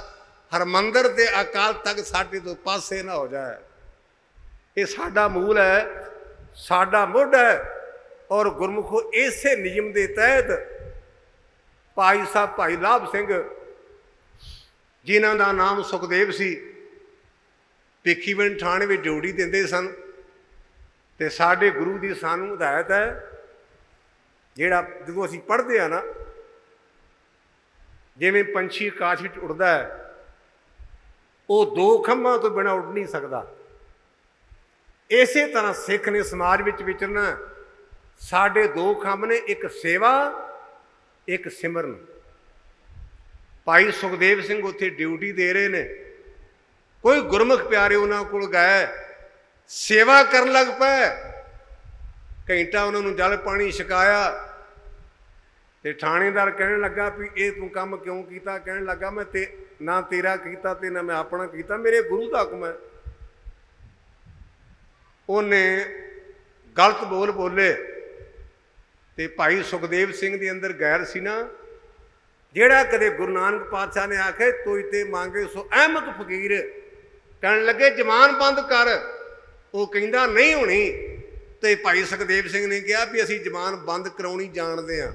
हरमंदर ते अकाल तख्त साडे तो पासे ना हो जाए। ये साडा मूल है, साडा मुढ़ है। और गुरमुखो इसे नियम के तहत भाई साहब भाई लाभ सिंह जिन्हों का नाम सुखदेव सी, भिखीविंड थाने में ड्यूटी देंदे सन। तो साडे गुरु की सानू हदायत है, जिहड़ा जो असीं पढ़ते हैं ना, जिवें पंछी आकाश विच उड़दा है, वो 2 खंभां तो बिना उड़ नहीं सकता। इस तरह सिख ने समाज में विचरना। साडे 2 खंभ ने, एक सेवा एक सिमरन। भाई सुखदेव सिंह उत्थे ड्यूटी दे रहे ने, कोई गुरमुख प्यारे उन्होंने कोल गए, सेवा कर लग पे, घंटा उन्होंने जल पानी छकाया। तो थानेदार कहने लगा भी ये तू काम क्यों किया? कहने लगा मैं ना तेरा किया ते ना मैं अपना किया, मेरे गुरु का हुक्म है। उन्हें गलत बोल बोले तो भाई सुखदेव सिंह के अंदर गैर सी ना, जेड़ा कदे गुरु नानक पातशाह ने आखे तोई ते मांगे सो अहमद फकीर, कहने लगे जमान बंद कर। वो कहंदा नहीं होनी, तो भाई सुखदेव सिंह ने कहा भी असी जबान बंद कराउणी जानते हैं।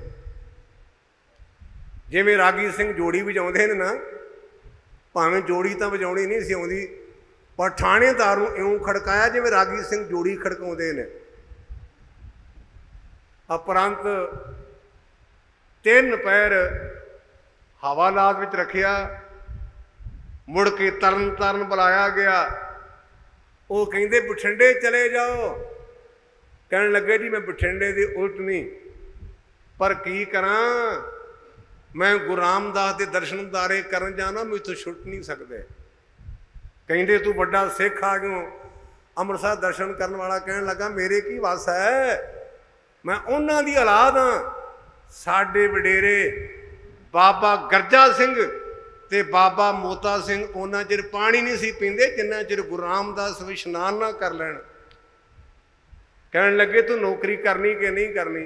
जिवें रागी सिंह जोड़ी वजाउंदे ने ना, भावें जोड़ी तो वजाउणी नहीं सी आउंदी, पर थाणेदार नूं इउं खड़काया जिवें रागी सिंह जोड़ी खड़काउंदे ने। उपरंत 3 पैर हवालात विच रखिया, मुड़ के तरन ताਰਨ बुलाया गया। वो कहिंदे बठिंडे चले जाओ। कहन लगे जी मैं बठिंडे दी उल्ट नहीं, पर की करा, मैं गुरु रामदास के दर्शन दारे करन जाना, मैं इत्थों छुट नहीं सकते। कहिंदे तू बड़ा सिख आ गयो अमृतसर दर्शन करने वाला। कहन लगा मेरे की वस है, मैं उन्हां दी औलाद हाँ। साडे वडेरे बाबा गरजा सिंह ते बाबा मोता सिंह उन्ना चिर पानी नहीं सी पींदे जिन्ना चिर गुरु रामदास इशनान ना कर लैण। कहन लगे तू नौकरी करनी कि नहीं करनी?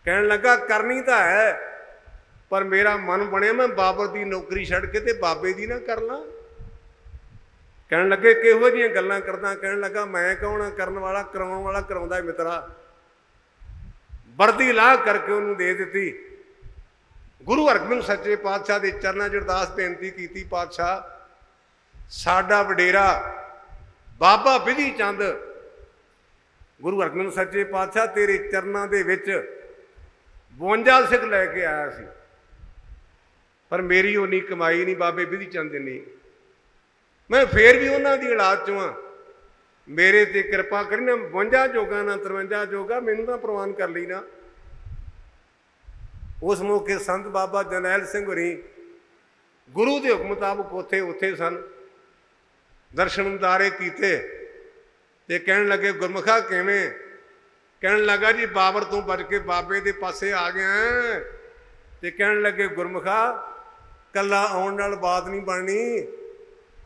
कहन लगा करनी तो है, पर मेरा मन बने मैं बाबर की नौकरी छड़ के ते बाबे की ना कर ला। कहन लगे किहो जिहियां गल्लां करदा? कहन लगा मैं कौन हाँ करन वाला, कराउण वाला कराउंदा मित्रा। वर्दी ला करके उन्होंने दे दी। गुरु हरगोबिंद सच्चे पातशाह के चरणों च अरदास बेनती की, पातशाह साडा वडेरा बाबा विधि चंद, गुरु हरगोबिंद सच्चे पातशाह तेरे चरणों के विच 52 सिख लैके आया सी, पर मेरी उन्नी कमाई नहीं बाबे विधि चंद ने। मैं फिर भी उन्होंने की औलाद चों हाँ, मेरे ते कृपा करी ना 52 जोगा ना 53 जोगा, मैनू तो प्रवान कर ली ना। उस मौके संत बाबा जरनैल सिंह होरी गुरु के हुक्म मुताबक उत्थे सन, दर्शन दारे कीते ते कहन लगे गुरमुखा किवें? कहन लगा जी बाबर तू बच के बाबे के पासे आ गया है। ते कहन लगे गुरमुखा कला आउण नाल बात नहीं बननी,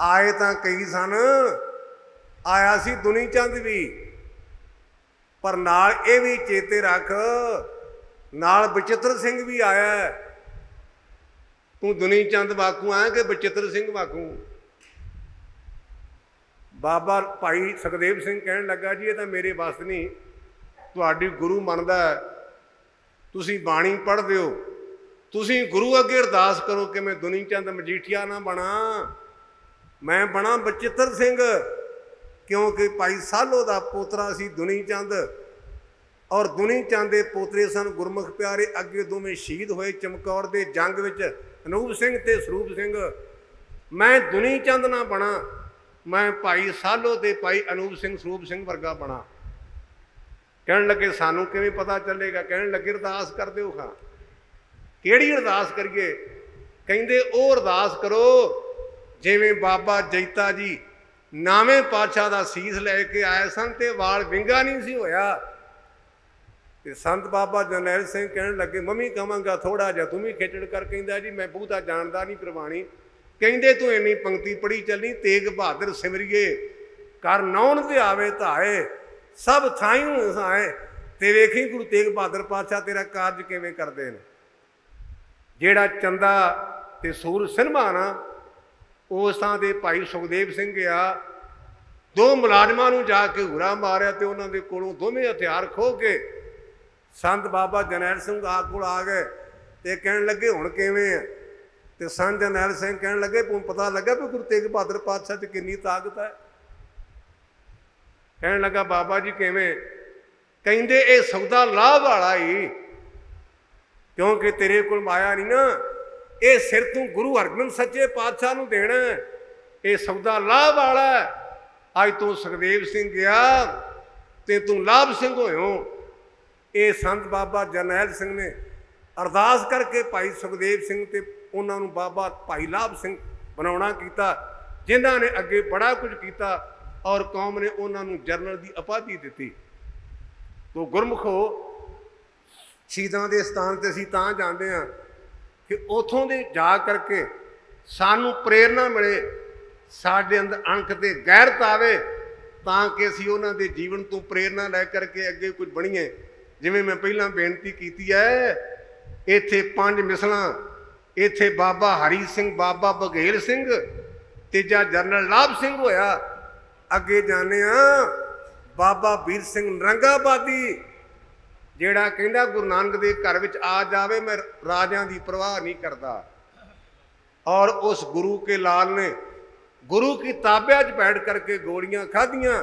आए तो कई सन, आया सी दुनी चंद भी, पर नाल ये भी चेते रख नाल बचित्र सिंह भी आया। तू दुनी चंद वाकू आया कि बचित्र सिंह वाकू? बाबा भाई सुखदेव सिंह कहन लगा जी ये तो मेरे बस नहीं, तुहाडी गुरु मनदा है, तुसी बाणी पढ़दे हो, तुसी गुरु अगे अरदास करो कि मैं दुनी चंद मजीठिया ना बना, मैं बना बचित्र सिंह। क्योंकि भाई सालो का पोतरा सी दुनी चंद, और दुनी चंद के पोतरे सन गुरमुख प्यारे अगे दोवें शहीद होए चमकौर के जंग विच, अनूप सिंह ते सरूप सिंह। मैं दुनी चंद ना बना, मैं भाई सालो ते भाई अनूप सिंह सरूप सिंह वर्गा बना। कहन लगे सानू किवें पता चलेगा? कहन लगे अरदास कर दो खां। किहड़ी अरदास करिए? कहिंदे ओ अरदास करो जिवें बाबा जैता जी 9वें पातशाह का सीस लैके आए सन ते वाल विंगा नहीं सी होया। ते संत बाबा जरनैल सिंह कहन लगे मम्मी कहांगा थोड़ा जिहा तू भी खिचड़ कर। कहंदा जी मैं बहुता जानदा नहीं प्रवाणी। कहंदे तू इन्नी पंक्ति पढ़ी चलनी, तेग बहादुर सिमरिए कर नौन ते आवे धाए, सब थाइयों हसाए। ते वेखी गुरु तेग बहादुर पातशाह तेरा कारज किवें करदे ने। जेड़ा चंदा ते सूर सिन्हा ना उस थां ते भाई सुखदेव सिंह गया, 2 मुलाजमां नूं जाके हुरा मारिया ते उन्हां दे कोलों दोवें हथियार खो के संत बाबा जरनैल सिंह कोल आ गए। ते कहन लगे हुण किवें है? ते संत जरनैल सिंह कहन लगे पता लगा भी गुरु तेग बहादुर पातशाह च कितनी ताकत है? कहन लगा बाबा जी किवें? कहिंदे ये सौदा लाभ वाला ही, क्योंकि तेरे कोल माया नहीं ना, ये सिर तू गुरु हरगोबिंद सच्चे पातशाह नूं देना, ये सौदा लाभ वाला है। अज तू सुखदेव सिंह गया ते तू लाभ सिंह होयो। ये संत बाबा जरनैल सिंह ने अरदास करके भाई सुखदेव सिंह ते उन्हां नूं बाबा भाई लाभ सिंह बनाउणा कीता, जिन्हां ने अगे बड़ा कुछ किया और कौम ने उन्हां नूं जनरल की उपाधि दी। तो गुरमुखो शहीदां दे स्थान ते असीं तां जांदे हां कि उथों दे जा करके सानू प्रेरणा मिले, साडे अंदर अणख ते गैरत आवे, तां कि असीं उन्हां दे जीवन तो प्रेरणा लै करके अगे कुछ बणीए। जिवें मैं पहलां बेनती कीती है, इत्थे 5 मिसलां, इत्थे बाबा हरी सिंह, बाबा बघेल सिंह, तीजा जनरल लाभ सिंह होया। अगे जाने बाबा वीर सिंह नरंगाबादी ਜਿਹੜਾ ਕਹਿੰਦਾ गुरु नानक ਦੇ घर ਵਿੱਚ आ जावे मैं राजियां ਦੀ परवाह नहीं करता। और उस गुरु के लाल ने गुरु की ताबिया च बैठ करके गोलियां खाधियां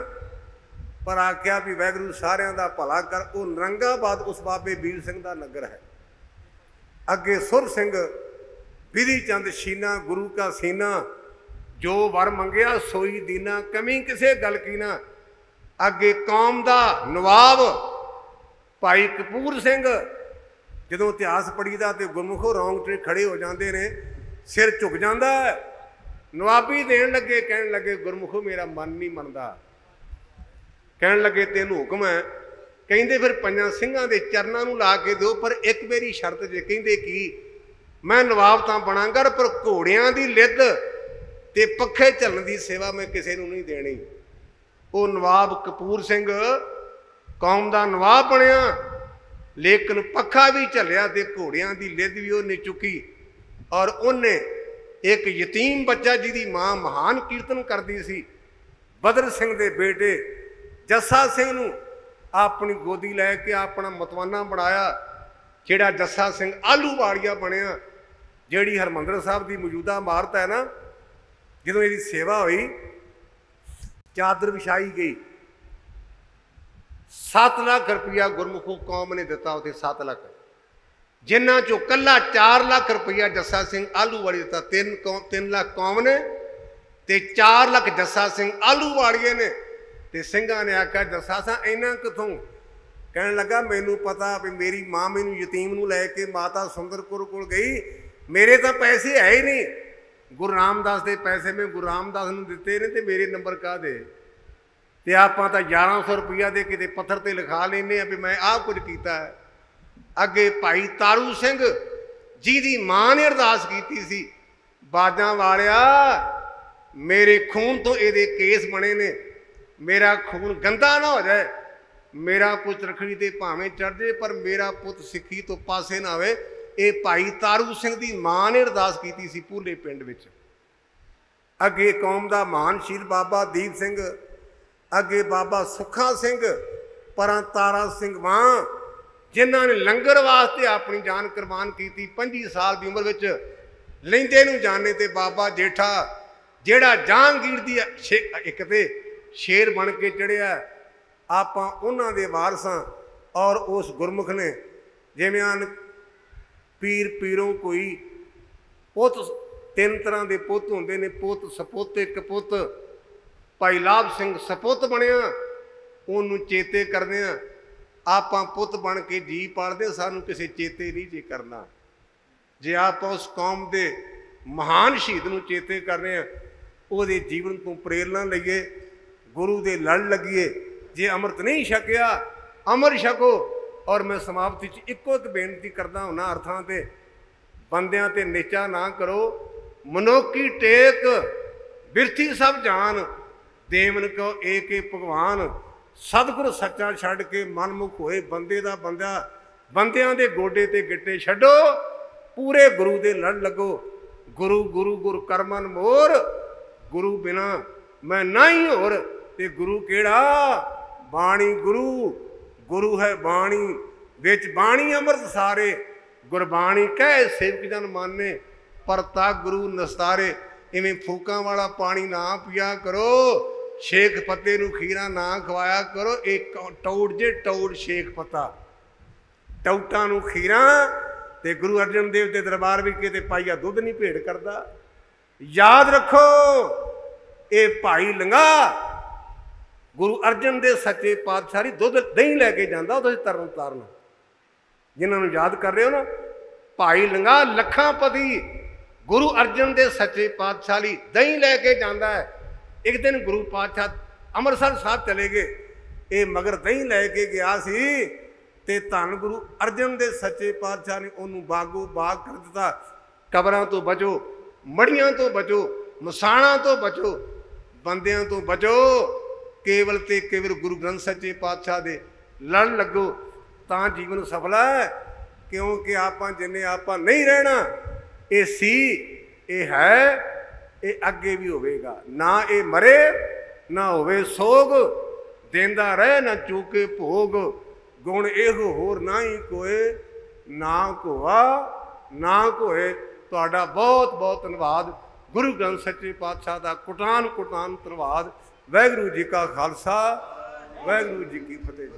पर आख्या भी वैगुरू सारियां दा भला कर। वो नरंगाबाद उस बाबे वीर सिंह दा नगर है। अगे सुर सिंह विधि चंद शीना गुरु का सीना जो वर मंगया सोई दीना कमी किसे गल की ना। अगे कौम दा नवाब भाई कपूर सिंह जो इतिहास पढ़ीदा तो गुरमुखों रोंगटे खड़े हो जाते ने सिर झुक जाता है। नवाबी देन लगे कह लगे गुरमुखो मेरा मन नहीं मनता। कह लगे तेन हुक्म है कहते फिर पंजा सिंघां दे चरनां नूं ला के दो पर एक मेरी शर्त जे कहते कि मैं नवाब तां बनांगा पर घोड़ियां दी लिद्द ते पखे झलण दी सेवा मैं किसी नूं नहीं देनी। वो नवाब कपूर सिंह कौम का नवाब बनया लेकिन पखा भी झलिया तो घोड़ियां की लिद्द भी उन्हें चुकी। और उन्हें एक यतीम बच्चा जिहदी मां महान कीर्तन करती सी बदर सिंह के बेटे जस्सा सिंह नूं अपनी गोदी लैके अपना मतवाना बनाया। जिहड़ा जस्सा सिंह आलूवाड़िया बनया जिहड़ी हरमंदर साहब की मौजूदा इमारत है ना जो इसकी सेवा हुई चादर विछाई गई 7 लाख रुपया गुरमुखों कौम ने दिता। उसे 7 लाख जिन्हों चो कला 4 लाख रुपया जस्सा सिंह आलूवाड़ी दिता। 3 लाख कौम ने ते 4 लाख जस्सा सिंह आलूवाड़िए ने। ते सिंघां ने आख्या जस्सा सा इन्ना कितों कहने लगा मैनू पता भी मेरी मां मैनू यतीम नूं लैके माता सुंदर कौर कोल गई मेरे तो पैसे है ही नहीं। गुरु रामदास के पैसे मैं गुरु रामदास नूं दिते ने ते मेरे नंबर का दे ते आपां तां 1100 रुपया दे किते पत्थर ते लिखा लेने भी मैं आ कुछ कीता है। अगे भाई तारू सिंह जिहदी मां ने अरदास कीती सी बाजां वालिया मेरे खून तो ये केस बने ने मेरा खून गंदा ना हो जाए मेरा पुत रखड़ी ते भावें चढ़ जाए पर मेरा पुत सिक्खी तो पासे ना आवे। ये भाई तारू सिंह की मां ने अरदास कीती सी भूले पिंड विच। अगे कौम का महानशील बाबा दीप सिंह अगे बाबा सुखा सिंह पर तारा सिंह मां जिन्हों ने लंगर वास्ते अपनी जान कुर्बान की 25 साल की उम्र में लेंदे नूं जाने ते बाबा जेठा जेड़ा जहांगीर दी एक ते शेर बन के चढ़िया आपां उन्हां दे वारसां। और उस गुरमुख ने जिवें पीर पीरों कोई पुत 3 तरह के पुत होंदे ने पुत सपुत कपुत भाई लाभ सिंह सपुत बनया उन्होंने चेते करने आपां पुत बन के जी पालते सानू किसी चेते नहीं जे करना। जे आप उस कौम के महान शहीद नूं चेते करने उहदे जीवन तो प्रेरणा लईए गुरु दे लड़ लगिए। जे अमृत नहीं छकिया अमर छको। और मैं समाप्ति च इको एक बेनती करदा हुना अर्थां ते बंदियां ते नीचा ना करो मनोकी टेक बिरथी सब जान देवन को एक भगवान सतगुर सच्चा छड़ के मनमुख होए बंदे दा बंदा बंदियां दे गोडे ते गिट्टे छड्डो पूरे गुरु दे लड़ लगो। गुरु गुरु गुरु करमन मोर गुरु बिना मैं नहीं होर ते गुरु केड़ा बाणी गुरु गुरु है बाणी विच बाणी अमृत सारे गुरबाणी कह सेवक जन माने परता गुरु नस्तारे। इवें फूकां वाला पानी ना पिया करो शेख पत्ते नूं खीरा ना खवाया करो। एक टौड़ जे टौड़ शेख पत्ता टौटा नूं खीरा ते गुरु अर्जन देव के दरबार भी किते पाइया दुध नहीं भेंट करता। याद रखो ये भाई लंगा गुरु अर्जन दे सच्चे पातशाही दुध दही लैके जाता उस तरन तारन जिन्होंने याद कर रहे हो ना भाई लंगा लखापति गुरु अर्जन दे सच्चे पातशाही दही लैके जाता है। एक दिन गुरु पातशाह अमृतसर साहब चले गए ये मगर दही लैके गया सी ते धन गुरु अर्जन दे सच्चे पातशाह ने उन्होंने बागो बाग कर दिता। कबरां तो बचो मड़ियां तो बचो मसाणा तो बचो बंदियां तो बचो केवल ते केवल गुरु ग्रंथ सच्चे पातशाह दे लड़ लगो तां जीवन सफल है। क्योंकि आप जिन्हें आप नहीं रहना ये सी ये है ये अगे भी होवेगा ना ये मरे ना होवे सोग देंदा रह न चूके भोग, गुण एहो होर नाही कोए, ना कोआ ना कोए। तुहाडा बहुत बहुत धन्यवाद। गुरु ग्रंथ सच्चे पातशाह का कुटान कुटान धन्यवाद। वाहिगुरू जी का खालसा, वाहिगुरू जी की फतेह।